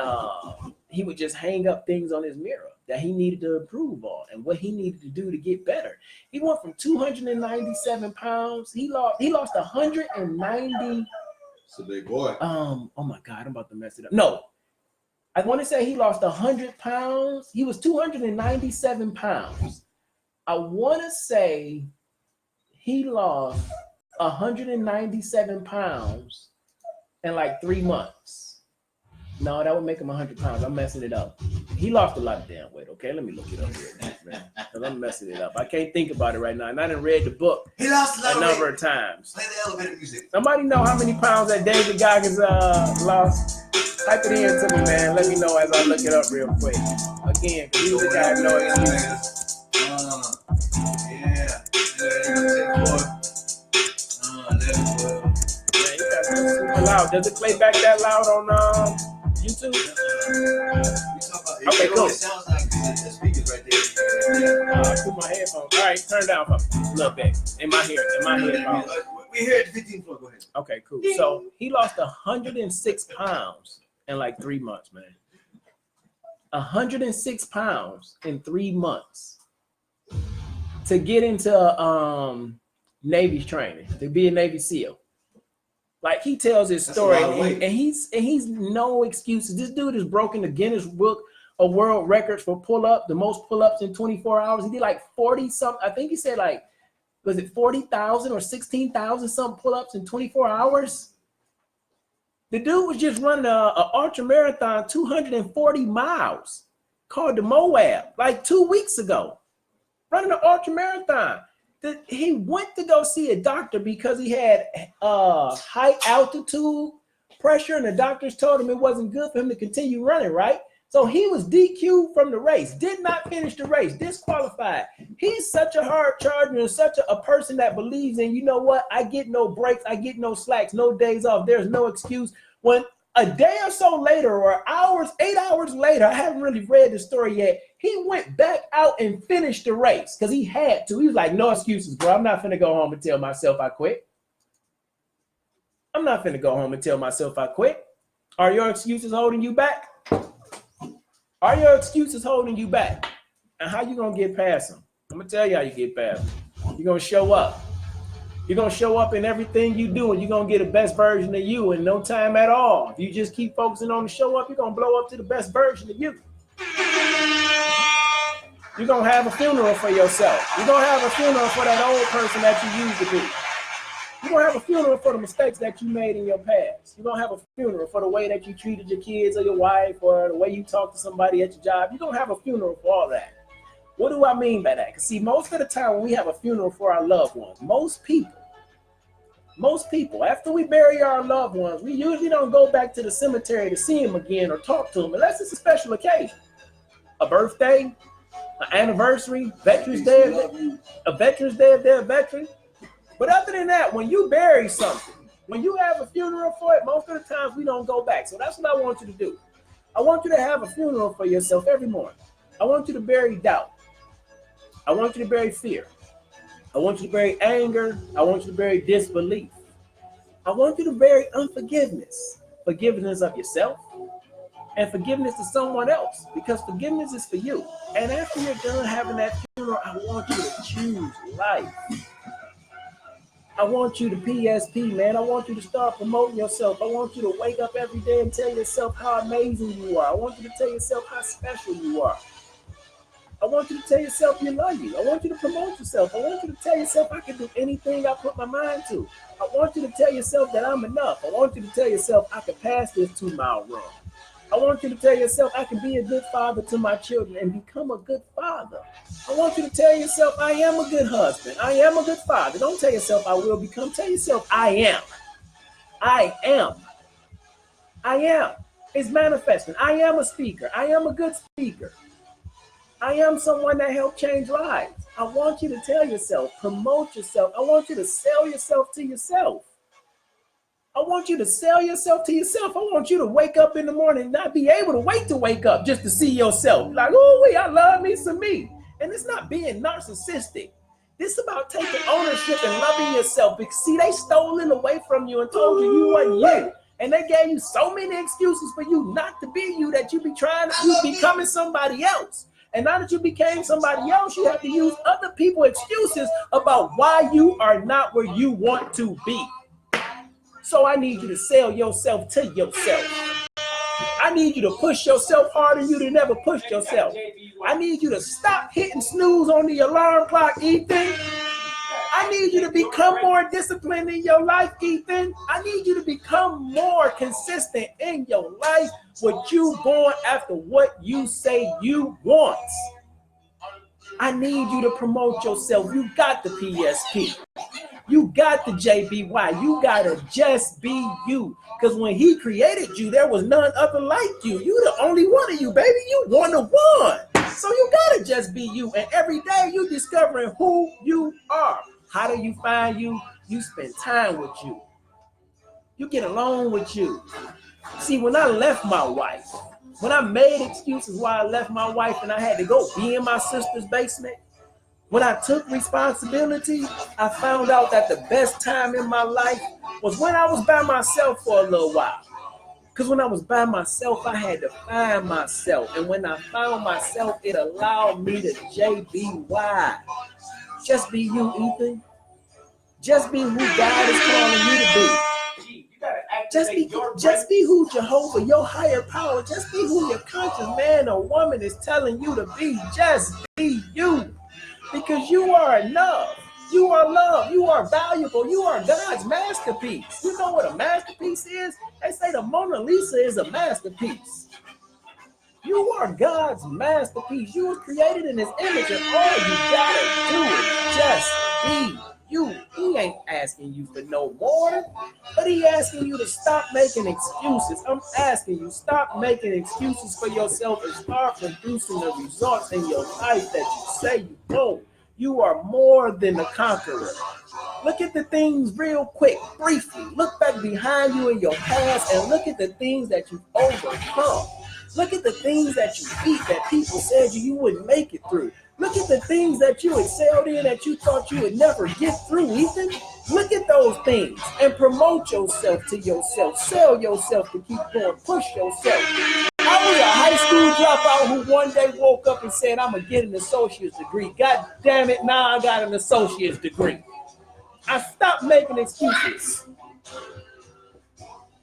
he would just hang up things on his mirror that he needed to improve on and what he needed to do to get better. He went from 297 pounds. He lost 190. It's a big boy. Oh my God, I'm about to mess it up. No, I want to say he lost 100 pounds. He was 297 pounds. I want to say he lost 197 pounds in like 3 months. No, that would make him 100 pounds. I'm messing it up. He lost a lot of damn weight. Okay, let me look it up here, man. Because I'm messing it up. I can't think about it right now. And I done read the book he lost a number of times. Play the elevator music. Somebody know how many pounds that David Goggins lost? Type it in to me, man. Let me know as I look it up real quick. Again, because he's a guy with no excuse. Loud. Does it play back that loud on YouTube? Okay, cool. It sounds like the speakers right there. I put my headphones. All right, turn it down for me a little bit. In my head. We're here at the 15th floor. Go ahead. Okay, cool. So he lost 106 pounds in like 3 months, man. 106 pounds in 3 months to get into Navy's training, to be a Navy SEAL. Like he tells his story, and he's no excuses. This dude has broken the Guinness Book of World Records for pull-up, the most pull-ups in 24 hours. He did like 40 something. I think he said like, was it 40,000 or 16,000 something pull-ups in 24 hours? The dude was just running a ultra marathon 240 miles called the Moab like 2 weeks ago, running an ultra marathon. He went to go see a doctor because he had high altitude pressure, and the doctors told him it wasn't good for him to continue running, right? So he was DQ'd from the race, did not finish the race, disqualified. He's such a hard charger and such a person that believes in, you know what, I get no breaks, I get no slacks, no days off, there's no excuse. When a day or so later, or hours, 8 hours later, I haven't really read the story yet, he went back out and finished the race because he had to. He was like, no excuses, bro. I'm not finna go home and tell myself I quit. I'm not finna go home and tell myself I quit. Are your excuses holding you back? Are your excuses holding you back? And how you gonna get past them? I'm gonna tell you how you get past them. You're gonna show up. You're going to show up in everything you do, and you're going to get the best version of you in no time at all. If you just keep focusing on the show up, you're going to blow up to the best version of you. You're going to have a funeral for yourself. You're going to have a funeral for that old person that you used to be. You're going to have a funeral for the mistakes that you made in your past. You're going to have a funeral for the way that you treated your kids or your wife or the way you talk to somebody at your job. You're going to have a funeral for all that. What do I mean by that? Because see, most of the time when we have a funeral for our loved ones, most people, after we bury our loved ones, we usually don't go back to the cemetery to see them again or talk to them unless it's a special occasion. A birthday, an anniversary, Veterans Day, a Veterans Day if they're a veteran. But other than that, when you bury something, when you have a funeral for it, most of the times we don't go back. So that's what I want you to do. I want you to have a funeral for yourself every morning. I want you to bury doubt. I want you to bury fear. I want you to bury anger. I want you to bury disbelief. I want you to bury unforgiveness. Forgiveness of yourself and forgiveness to someone else, because forgiveness is for you. And after you're done having that funeral, I want you to choose life. I want you to PSP, man. I want you to start promoting yourself. I want you to wake up every day and tell yourself how amazing you are. I want you to tell yourself how special you are. I want you to tell yourself you love you. I want you to promote yourself. I want you to tell yourself I can do anything I put my mind to. I want you to tell yourself that I'm enough. I want you to tell yourself I can pass this 2-mile run. I want you to tell yourself I can be a good father to my children and become a good father. I want you to tell yourself I am a good husband. I am a good father. Don't tell yourself I will become. Tell yourself I am. I am. I am. It's manifesting. I am a speaker. I am a good speaker. I am someone that helped change lives. I want you to tell yourself, promote yourself. I want you to sell yourself to yourself. I want you to sell yourself to yourself. I want you to wake up in the morning and not be able to wait to wake up just to see yourself. Like, oh, I love me some me. And it's not being narcissistic. This is about taking ownership and loving yourself. Because see, they stole it away from you and told you you weren't you. And they gave you so many excuses for you not to be you that you be trying to you becoming somebody else. And now that you became somebody else, you have to use other people's excuses about why you are not where you want to be. So I need you to sell yourself to yourself. I need you to push yourself harder than you never pushed yourself. I need you to stop hitting snooze on the alarm clock, Ethan. I need you to become more disciplined in your life, Ethan. I need you to become more consistent in your life with you going after what you say you want. I need you to promote yourself. You got the PSP. You got the JBY. You gotta just be you. Because when he created you, there was none other like you. You the only one of you, baby. You one of one. So you gotta just be you. And every day you discovering who you are. How do you find you? You spend time with you. You get along with you. See, when I left my wife, when I made excuses why I left my wife and I had to go be in my sister's basement, when I took responsibility, I found out that the best time in my life was when I was by myself for a little while. Because when I was by myself, I had to find myself. And when I found myself, it allowed me to JBY. Just be you, Ethan. Just be who God is calling you to be. Just be who Jehovah, your higher power. Just be who your conscious man or woman is telling you to be. Just be you. Because you are enough. You are loved. You are valuable. You are God's masterpiece. You know what a masterpiece is? They say the Mona Lisa is a masterpiece. You are God's masterpiece. You were created in his image, and all you gotta do is just be you. He ain't asking you for no more, but he asking you to stop making excuses. I'm asking you, stop making excuses for yourself and start producing the results in your life that you say you want. You are more than a conqueror. Look at the things real quick, briefly. Look back behind you in your past and look at the things that you've overcome. Look at the things that you beat that people said you wouldn't make it through. Look at the things that you excelled in that you thought you would never get through, Ethan. Look at those things and promote yourself to yourself. Sell yourself to keep going. Push yourself. I was a high school dropout who one day woke up and said, I'm going to get an associate's degree. God damn it, now I got an associate's degree. I stopped making excuses.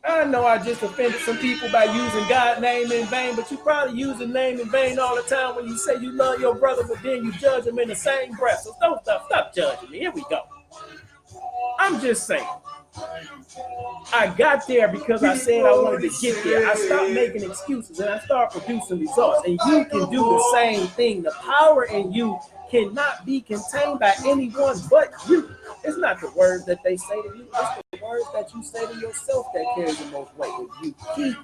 I know I just offended some people by using God's name in vain, but you probably use the name in vain all the time when you say you love your brother, but then you judge him in the same breath. So don't stop judging me. Here we go. I'm just saying. I got there because I said I wanted to get there. I stopped making excuses and I started producing results. And you can do the same thing. The power in you cannot be contained by anyone but you. It's not the words that they say to you. It's the words that you say to yourself that carries the most weight. If you keep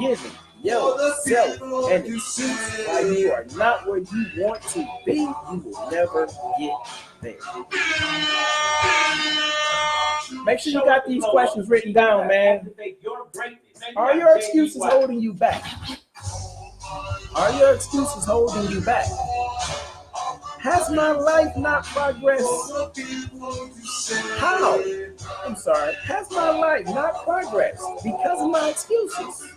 giving yourself an excuse why you are not where you want to be, you will never get there. Make sure you got these questions written down, man. Are your excuses holding you back? Are your excuses holding you back? Has my life not progressed? How? I'm sorry. Has my life not progressed because of my excuses?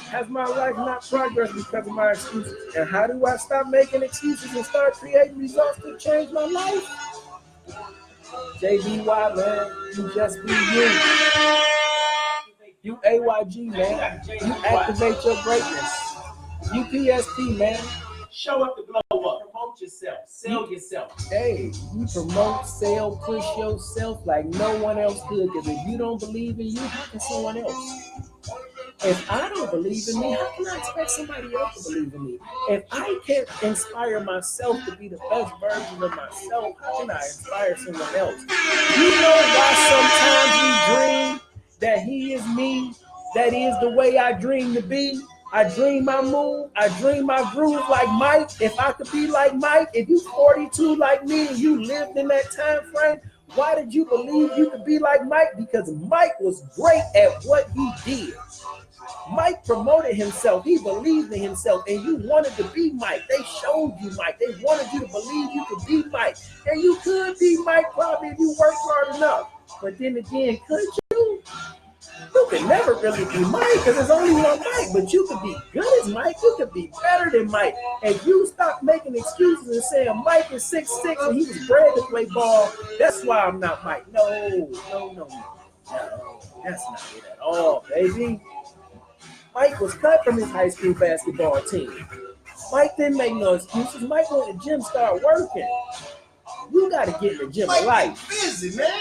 Has my life not progressed because of my excuses? And how do I stop making excuses and start creating results to change my life? JBY, man, you just be you. You AYG, man. You activate your greatness. You PSP, man. Show up to blow up. Promote yourself. Sell yourself. Hey, you promote, sell, push yourself like no one else could. Because if you don't believe in you, how can someone else? If I don't believe in me, how can I expect somebody else to believe in me? If I can't inspire myself to be the best version of myself, how can I inspire someone else? You know why sometimes we dream that he is me, that is the way I dream to be? I dream my move, I dream my groove like Mike. If I could be like Mike, if you 42 like me and you lived in that time frame, why did you believe you could be like Mike? Because Mike was great at what he did. Mike promoted himself. He believed in himself, and you wanted to be Mike. They showed you Mike. They wanted you to believe you could be Mike, and you could be Mike probably if you worked hard enough. But then again, could you? You could never really be Mike because there's only one Mike, but you could be good as Mike. You could be better than Mike. And you stop making excuses and saying Mike is 6'6" and he was bred to play ball. That's why I'm not Mike. No, that's not it at all, baby. Mike was cut from his high school basketball team. Mike didn't make no excuses. Mike went to the gym, start working. You got to get in the gym of life. Busy, man.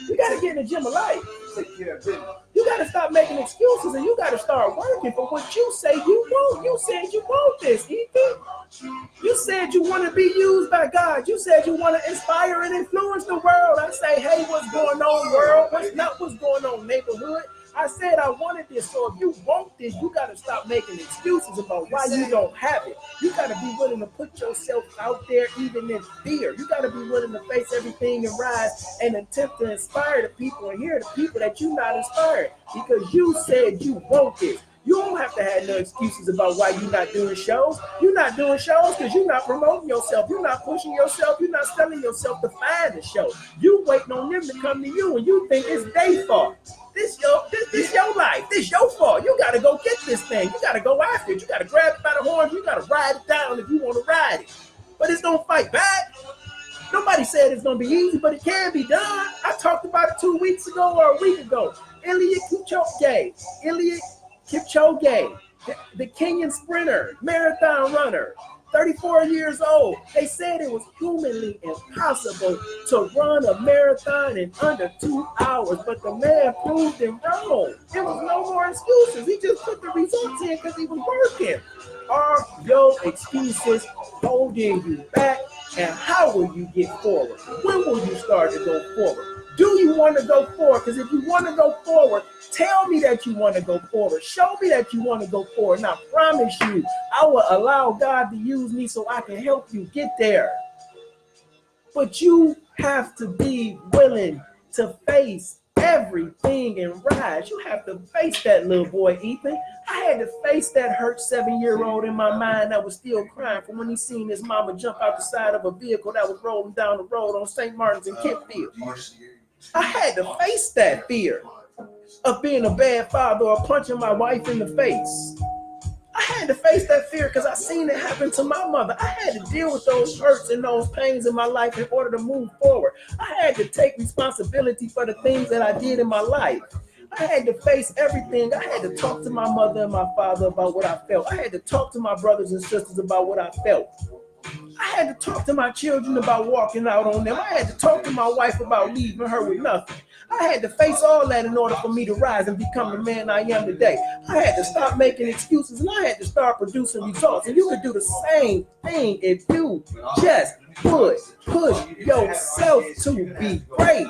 You got to get in the gym of life. Take care of business. You got to stop making excuses and you got to start working for what you say you want. You said you want this, Ethan. You said you want to be used by God. You said you want to inspire and influence the world. I say, hey, what's going on, world? What's going on, neighborhood? I said I wanted this, so if you want this, you got to stop making excuses about why you don't have it. You got to be willing to put yourself out there even in fear. You got to be willing to face everything and rise and attempt to inspire the people and hear the people that you're not inspired because you said you want this. You don't have to have no excuses about why you're not doing shows. You're not doing shows because you're not promoting yourself. You're not pushing yourself. You're not selling yourself to find the show. You waiting on them to come to you and you think it's their fault. This your life. This your fault. You got to go get this thing. You got to go after it. You got to grab it by the horns. You got to ride it down if you want to ride it. But it's going to fight back. Nobody said it's going to be easy, but it can be done. I talked about it 2 weeks ago or a week ago. Eliud Kipchoge, the Kenyan sprinter, marathon runner, 34 years old. They said it was humanly impossible to run a marathon in under 2 hours, but the man proved them wrong. There was no more excuses. He just put the results in because he was working. Are your excuses holding you back? And how will you get forward? When will you start to go forward? Do you want to go forward? Because if you want to go forward, tell me that you want to go forward. Show me that you want to go forward. And I promise you, I will allow God to use me so I can help you get there. But you have to be willing to face everything and rise. You have to face that little boy, Ethan. I had to face that hurt 7-year-old in my mind that was still crying from when he seen his mama jump out the side of a vehicle that was rolling down the road on St. Martin's in Kentfield. I had to face that fear of being a bad father or punching my wife in the face. I had to face that fear because I seen it happen to my mother. I had to deal with those hurts and those pains in my life in order to move forward. I had to take responsibility for the things that I did in my life. I had to face everything. I had to talk to my mother and my father about what I felt. I had to talk to my brothers and sisters about what I felt. I had to talk to my children about walking out on them. I had to talk to my wife about leaving her with nothing. I had to face all that in order for me to rise and become the man I am today. I had to stop making excuses and I had to start producing results. And you can do the same thing if you just push yourself to be great.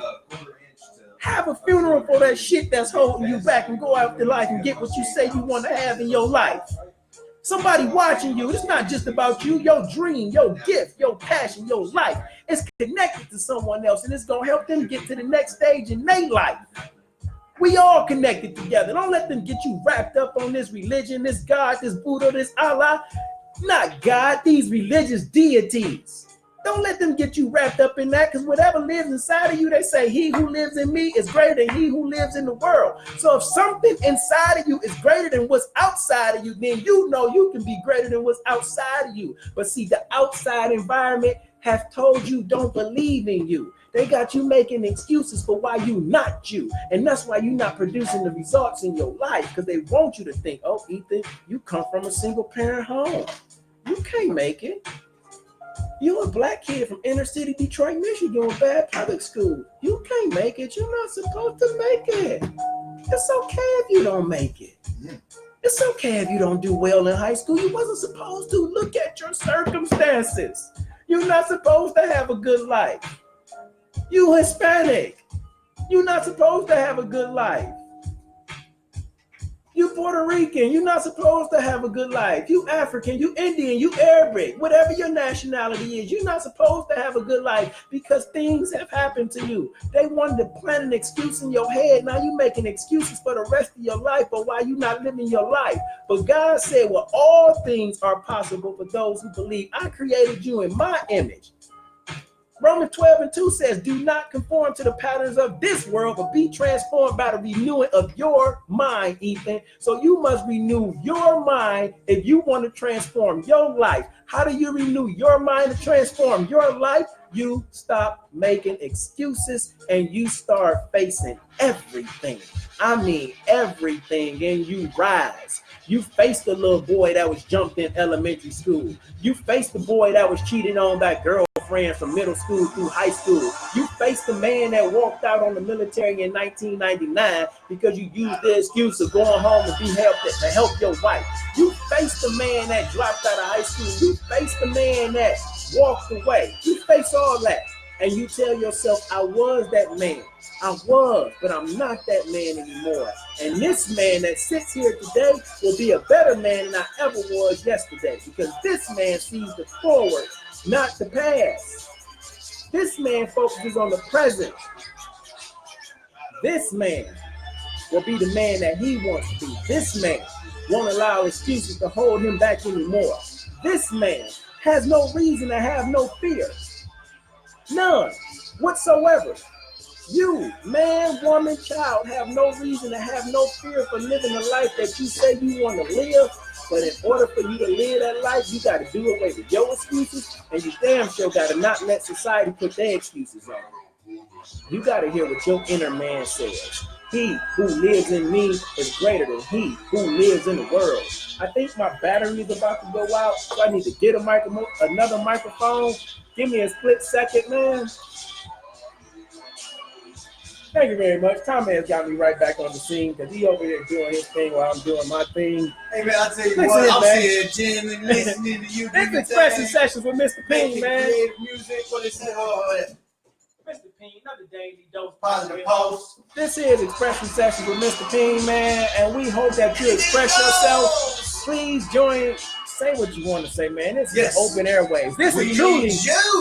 Have a funeral for that shit that's holding you back and go out to life and get what you say you want to have in your life. Somebody watching you. It's not just about you. Your dream, your gift, your passion, your life. It's connected to someone else, and it's going to help them get to the next stage in their life. We all connected together. Don't let them get you wrapped up on this religion, this God, this Buddha, this Allah. Not God, these religious deities. Don't let them get you wrapped up in that, because whatever lives inside of you, they say, he who lives in me is greater than he who lives in the world. So if something inside of you is greater than what's outside of you, then you know you can be greater than what's outside of you. But see, the outside environment has told you don't believe in you. They got you making excuses for why you not you. And that's why you're not producing the results in your life, because they want you to think, oh, Ethan, you come from a single parent home. You can't make it. You're a black kid from inner city Detroit, Michigan with bad public school. You can't make it. You're not supposed to make it. It's okay if you don't make it. It's okay if you don't do well in high school. You wasn't supposed to. Look at your circumstances. You're not supposed to have a good life. You Hispanic. You're not supposed to have a good life. You Puerto Rican, you're not supposed to have a good life. You African, you Indian, you Arabic, whatever your nationality is, you're not supposed to have a good life because things have happened to you. They wanted to plant an excuse in your head. Now you're making excuses for the rest of your life, but why you not living your life? But God said, well, all things are possible for those who believe. I created you in my image. Romans 12:2 says, do not conform to the patterns of this world, but be transformed by the renewing of your mind, Ethan. So you must renew your mind if you want to transform your life. How do you renew your mind to transform your life? You stop making excuses and you start facing everything. I mean everything, and you rise. You faced the little boy that was jumped in elementary school. You faced the boy that was cheated on by girlfriend from middle school through high school. You faced the man that walked out on the military in 1999 because you used the excuse of going home and be helped to help your wife. You faced the man that dropped out of high school. You faced the man that walked away. You face all that. And you tell yourself, I was that man. I was, but I'm not that man anymore. And this man that sits here today will be a better man than I ever was yesterday, because this man sees the forward, not the past. This man focuses on the present. This man will be the man that he wants to be. This man won't allow excuses to hold him back anymore. This man has no reason to have no fear. None whatsoever. You, man, woman, child, have no reason to have no fear for living the life that you say you want to live. But in order for you to live that life, you got to do away with your excuses, and you damn sure got to not let society put their excuses on you. You got to hear what your inner man says. He who lives in me is greater than he who lives in the world. I think my battery is about to go out, so I need to get another microphone. Give me a split second, man. Thank you very much. Tommy has got me right back on the scene because he over here doing his thing while I'm doing my thing. Hey, man, I'll tell you what, I'm sitting here jamming, listening to you. This expression sessions with Mr. P.I.E.N, man. Creative music, what is it? Mr. P.I.E.N, another daily dose. Positive post. This is expression sessions with Mr. P.I.E.N, man, and we hope that you express yourself. Please join. Say what you want to say, man. This is open airways. This is truly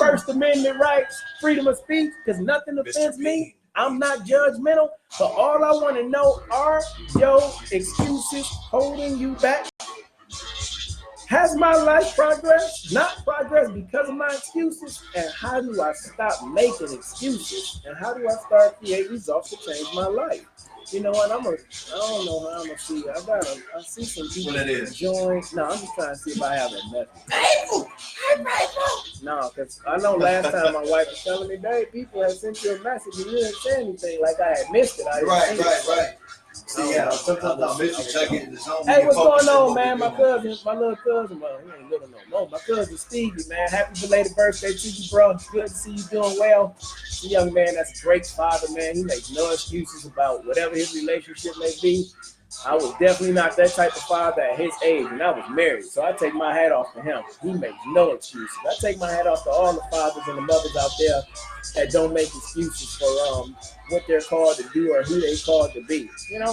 First Amendment rights, freedom of speech, because nothing offends me. I'm not judgmental, but all I want to know, are your excuses holding you back? Has my life progressed? Not progressed because of my excuses? And how do I stop making excuses? And how do I start creating results to change my life? You know what? I don't know how I'm gonna see. I see some people join. No, I'm just trying to see if I have a message. No, because I know last time my wife was telling me, Dave, people had sent you a message and you didn't say anything, like I had missed it. Right. See, hey, what's going on, man? My little cousin, well, he ain't little no more. My cousin Stevie, man. Happy belated birthday to you, bro. Good to see you doing well. The young man that's Drake's father, man. He makes no excuses about whatever his relationship may be. I was definitely not that type of father at his age, and I was married. So I take my hat off to him. He makes no excuses. I take my hat off to all the fathers and the mothers out there that don't make excuses for what they're called to do or who they called to be. You know?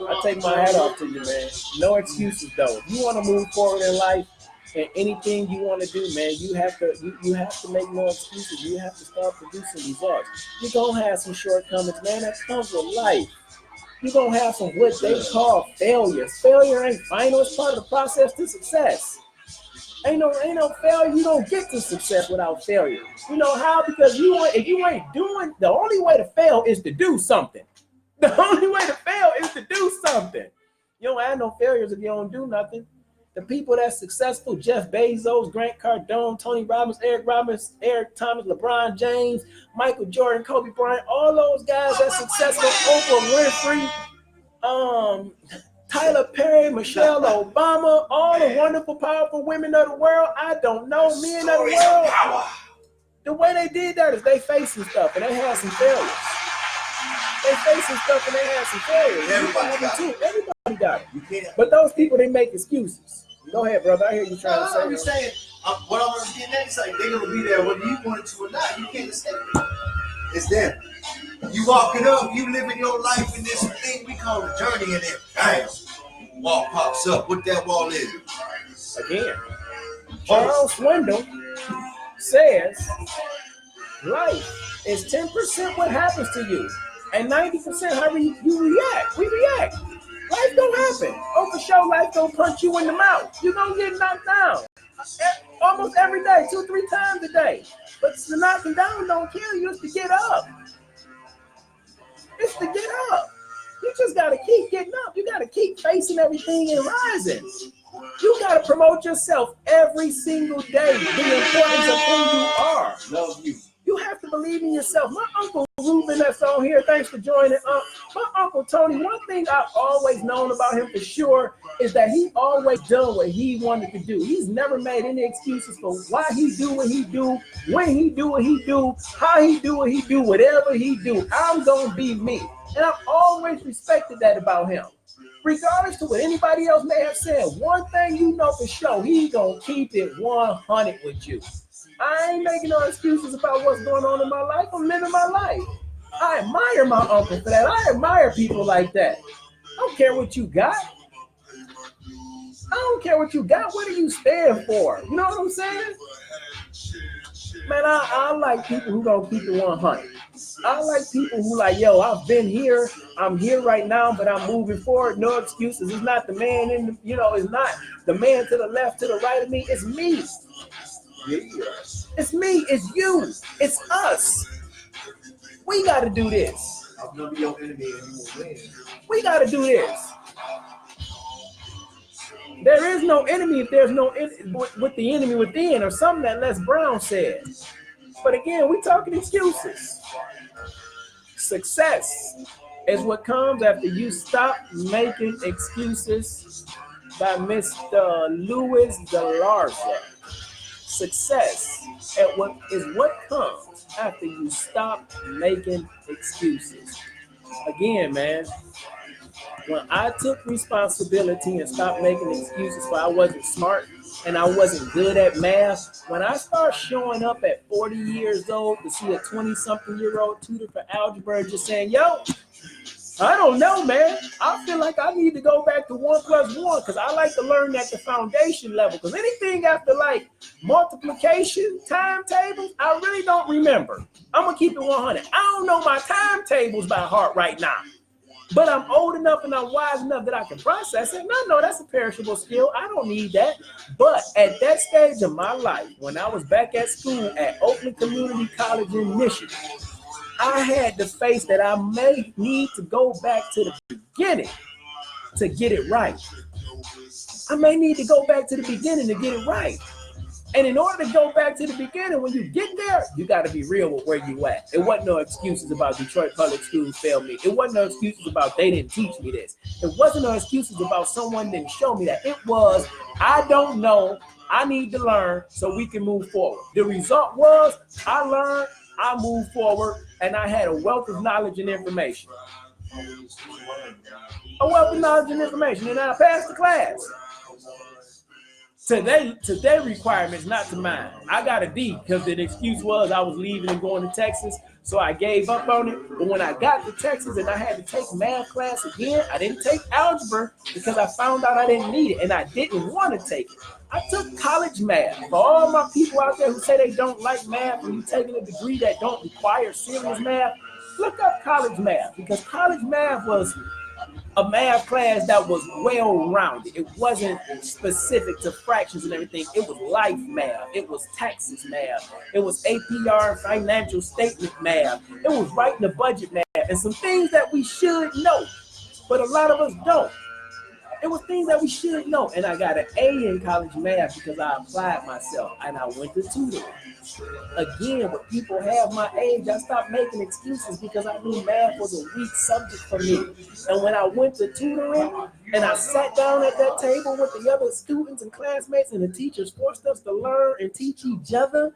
I take my hat off to you, man. No excuses, though. If you want to move forward in life and anything you want to do, man, you have to make no excuses. You have to start producing results. You're going to have some shortcomings, man. That comes with life. You're going to have some what they call failures. Failure ain't final. It's part of the process to success. Ain't no failure. You don't get to success without failure. You know how? Because if you ain't doing, the only way to fail is to do something. The only way to fail is to do something. You don't have no failures if you don't do nothing. The people that's successful, Jeff Bezos, Grant Cardone, Tony Robbins, Eric Thomas, LeBron James, Michael Jordan, Kobe Bryant, all those guys that's successful, Oprah Winfrey, Tyler Perry, Michelle Obama, all the wonderful, powerful women of the world. I don't know, men of the world. The way they did that is they facing stuff and they had some failures. Everybody got it. But those people, they make excuses. Go ahead, brother. I hear you trying to say. I'm saying, what I'm going to get next, like, they're going to be there whether you want it to or not. You can't escape it. It's them. You walking up, you living your life in this thing we call a journey, and then bam, wall pops up. What that wall is? Again, Charles Swindle says life is 10% what happens to you, and 90% how you react. We react. Life don't happen. Oh, for sure, life don't punch you in the mouth. You're going to get knocked down. Almost every day, 2-3 times a day. But the knocking down don't kill you. It's to get up. It's to get up. You just got to keep getting up. You got to keep facing everything and rising. You got to promote yourself every single day. The importance of who you are. Love you. You have to believe in yourself. My Uncle Ruben that's on here, thanks for joining. My Uncle Tony, one thing I've always known about him for sure is that he always done what he wanted to do. He's never made any excuses for why he do what he do, when he do what he do, how he do what he do, whatever he do. I'm going to be me. And I've always respected that about him. Regardless to what anybody else may have said, one thing you know for sure, he going to keep it 100 with you. I ain't making no excuses about what's going on in my life. I'm living my life. I admire my uncle for that. I admire people like that. I don't care what you got. I don't care what you got. What do you stand for? You know what I'm saying? Man, I like people who don't keep it 100. I like people who like, yo, I've been here. I'm here right now, but I'm moving forward. No excuses. It's not the man in the, it's not the man to the left, to the right of me. It's me. It's me, it's you, it's us. We got to do this. I'm going to be your enemy and you will win. We got to do this. There is no enemy if there's no with the enemy within, or something that Les Brown said. But again, we talking excuses. Success is what comes after you stop making excuses, by Mr. Louis Galarza. Success at what comes after you stop making excuses. Again, man, when I took responsibility and stopped making excuses for I wasn't smart and I wasn't good at math, when I start showing up at 40 years old to see a 20-something-year-old tutor for algebra just saying, yo, I don't know, man. I feel like I need to go back to 1 + 1 because I like to learn at the foundation level. Because anything after like multiplication, timetables, I really don't remember. I'm going to keep it 100. I don't know my timetables by heart right now. But I'm old enough and I'm wise enough that I can process it. And I know that's a perishable skill. I don't need that. But at that stage of my life, when I was back at school at Oakland Community College in Michigan, I had to face that I may need to go back to the beginning to get it right. I may need to go back to the beginning to get it right. And in order to go back to the beginning, when you get there, you got to be real with where you at. It wasn't no excuses about Detroit public schools failed me. It wasn't no excuses about they didn't teach me this. It wasn't no excuses about someone didn't show me that. It was, I don't know, I need to learn so we can move forward. The result was, I learned, I moved forward, and I had a wealth of knowledge and information. A wealth of knowledge and information, and I passed the class. To their requirements, not to mine. I got a D because the excuse was I was leaving and going to Texas, so I gave up on it. But when I got to Texas and I had to take math class again, I didn't take algebra because I found out I didn't need it, and I didn't want to take it. I took college math. For all my people out there who say they don't like math and you taking a degree that don't require serious math, look up college math, because college math was a math class that was well-rounded. It wasn't specific to fractions and everything. It was life math. It was taxes math. It was APR financial statement math. It was writing a budget math and some things that we should know, but a lot of us don't. It was things that we should know. And I got an A in college math because I applied myself and I went to tutoring. Again, when people have my age, I stopped making excuses because I knew math was a weak subject for me. And when I went to tutoring and I sat down at that table with the other students and classmates and the teachers forced us to learn and teach each other,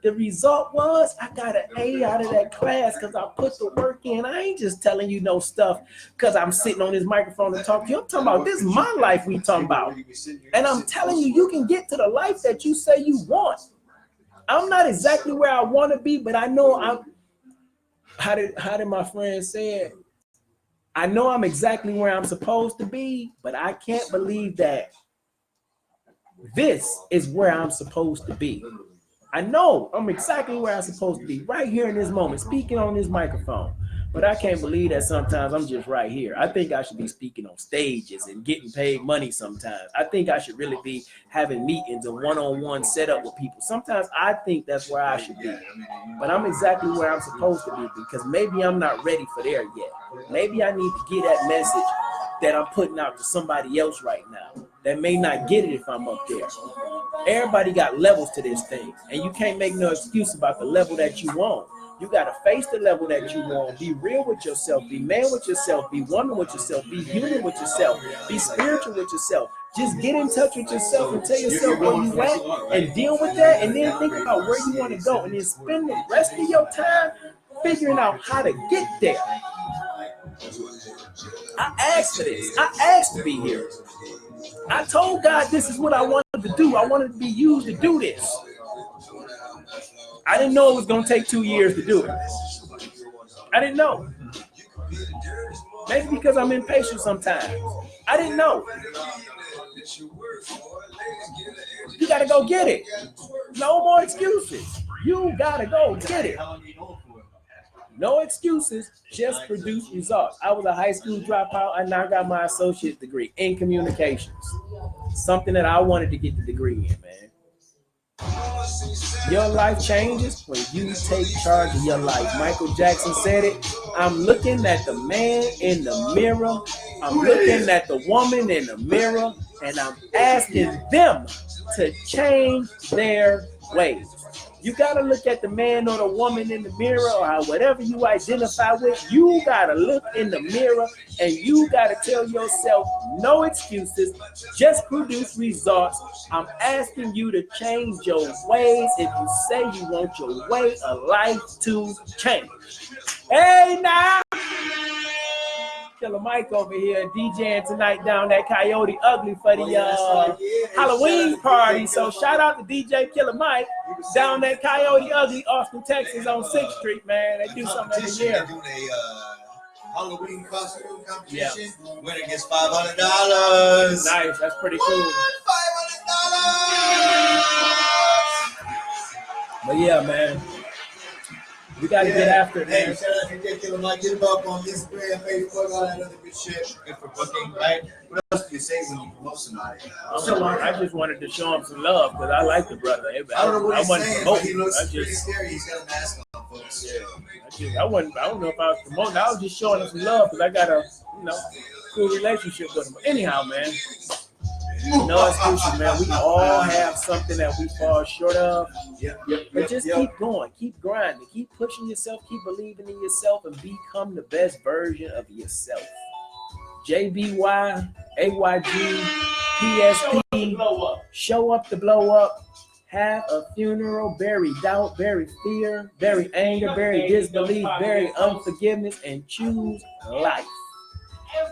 the result was I got an A out of that class because I put the work in. I ain't just telling you no stuff because I'm sitting on this microphone and talking to you. I'm talking about this is my life we talking about. And I'm telling you, you can get to the life that you say you want. I'm not exactly where I want to be, but I know I'm. How did my friend say it? I know I'm exactly where I'm supposed to be, but I can't believe that this is where I'm supposed to be. I know I'm exactly where I'm supposed to be, right here in this moment, speaking on this microphone. But I can't believe that sometimes I'm just right here. I think I should be speaking on stages and getting paid money sometimes. I think I should really be having meetings and one-on-one setup with people. Sometimes I think that's where I should be. But I'm exactly where I'm supposed to be because maybe I'm not ready for there yet. Maybe I need to get that message that I'm putting out to somebody else right now that may not get it if I'm up there. Everybody got levels to this thing, and you can't make no excuse about the level that you want. You got to face the level that you want. Be real with yourself. Be man with yourself. Be woman with yourself. Be human with yourself. Be spiritual with yourself. Just get in touch with yourself and tell yourself where you at and deal with that, and then think about where you want to go, and then spend the rest of your time figuring out how to get there. I asked for this. I asked to be here. I told God this is what I wanted to do. I wanted to be used to do this. I didn't know it was going to take 2 years to do it. I didn't know. Maybe because I'm impatient sometimes. I didn't know. You got to go get it. No more excuses. You got to go get it. No excuses, just produce results. I was a high school dropout. I now got my associate degree in communications. Something that I wanted to get the degree in, man. Your life changes when you take charge of your life. Michael Jackson said it. I'm looking at the man in the mirror. I'm looking at the woman in the mirror, and I'm asking them to change their ways. You got to look at the man or the woman in the mirror or whatever you identify with. You got to look in the mirror and you got to tell yourself, no excuses, just produce results. I'm asking you to change your ways if you say you want your way of life to change. Hey, now. Killer Mike over here DJing tonight down that Coyote Ugly for the Halloween party. So shout out to DJ Killer Mike down that Coyote Ugly, Austin, Texas on 6th Street, man. They do something every year. Halloween costume competition. Winner gets $500. Nice, that's pretty cool. $500. But yeah, man. We gotta get after it, man. Hey, shout out to DJ Killer Mike. Get him up on Instagram, Facebook, all that other good shit. Good for booking, right? What else do you say when you promote somebody? I just wanted to show him some love because I like the brother. I don't know what he's saying, but he looks pretty scary. He's got a mask on, folks. Yeah. I don't know if I was promoting. I was just showing him some love because I got a cool relationship with him. But anyhow, man. No excuses, man. We all have something that we fall short of. But just keep going, keep grinding, keep pushing yourself, keep believing in yourself, and become the best version of yourself. JBY, AYG, PSP, show up to blow up. Have a funeral, bury doubt, bury fear, bury anger, bury disbelief, bury unforgiveness, and choose life.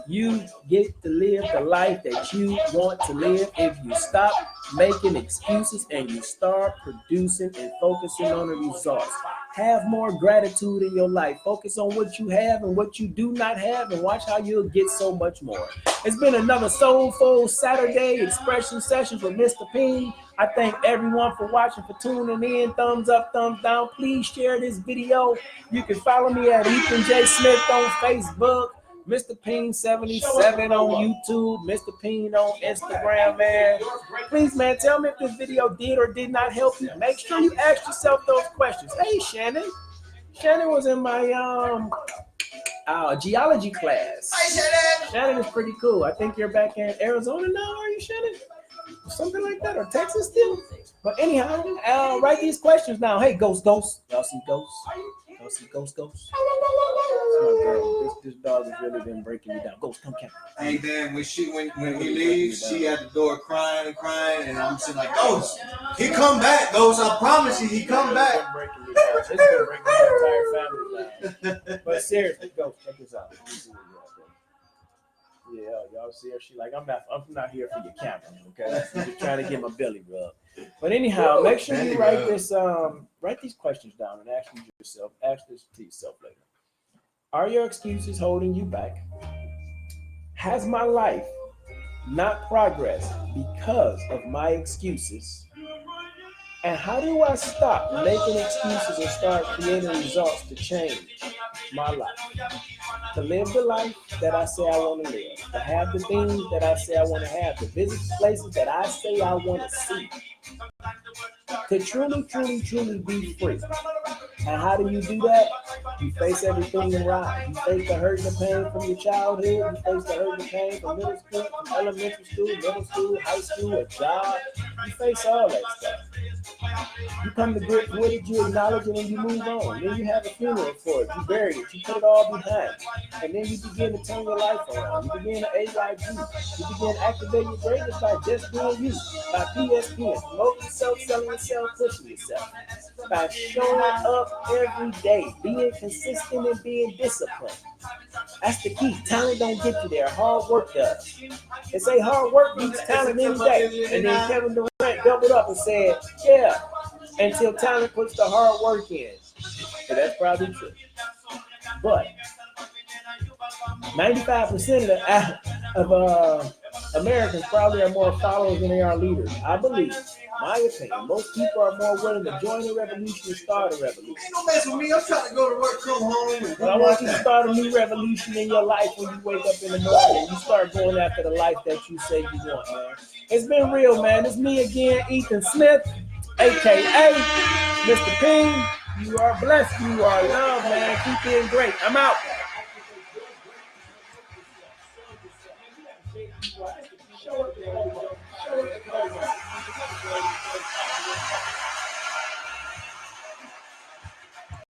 You get to live the life that you want to live if you stop making excuses and you start producing and focusing on the results. Have more gratitude in your life. Focus on what you have and what you do not have, and watch how you'll get so much more. It's been another Soulful Saturday Expression Sessions with Mr. P.I.E.N. I thank everyone for watching, for tuning in. Thumbs up, thumbs down. Please share this video. You can follow me at Ethan J. Smith on Facebook. Mr. P.I.E.N. 77 on YouTube, Mr. P.I.E.N. on Instagram, man. Please, man, tell me if this video did or did not help you. Make sure you ask yourself those questions. Hey, Shannon. Shannon was in my geology class. Hi, Shannon. Shannon is pretty cool. I think you're back in Arizona now, are you, Shannon? Something like that, or Texas still? But anyhow, write these questions now. Hey, ghost. Y'all see ghosts? Y'all see ghosts? That's my girl. This dog has really been breaking me down. Ghost, come catch me. Hey man, when he leaves, she at the door crying, and I'm sitting like, Ghost, he come back, Ghost. I promise you, he come back. It's been breaking me down. It's been breaking my entire family down. But seriously, Ghost, check this out. Let me see what you got there. Yeah, y'all see her. She like, I'm not here for your camera, okay? I'm just trying to get my belly rubbed. But anyhow, make sure you write these questions down and ask this to yourself later. Are your excuses holding you back? Has my life not progressed because of my excuses? And how do I stop making excuses and start creating results to change my life? To live the life that I say I want to live, to have the things that I say I want to have, to visit places that I say I want to see, to truly be free. And how do you do that? You face everything and rise. You face the hurt and the pain from your childhood. You face the hurt and the pain from middle school, from elementary school, middle school, high school, a job. You face all that stuff. You come to grips with it, you acknowledge it, and you move on. Then you have a funeral for it. You bury it. You put it all behind. And then you begin to turn your life around. You begin to age like you. You begin to activate your greatness by just being you. By P.I.E.N. Promoting yourself, selling yourself, pushing yourself. By showing up every day, being consistent and being disciplined. That's the key. Talent don't get you there. Hard work does. They say hard work beats talent any day. And then Kevin Durant doubled up and said, yeah, until talent puts the hard work in. So that's probably true. But 95% of Americans probably are more followers than they are leaders. I believe, my opinion, most people are more willing to join the revolution and start a revolution. Ain't no mess with me. I'm trying to go to work, come home, and But I want you to start a new revolution in your life when you wake up in the morning and you start going after the life that you say you want, man. It's been real, man. It's me again, Ethan Smith, a.k.a. Mr. P.I.E.N. You are blessed. You are loved, man. Keep being great. I'm out. Show it.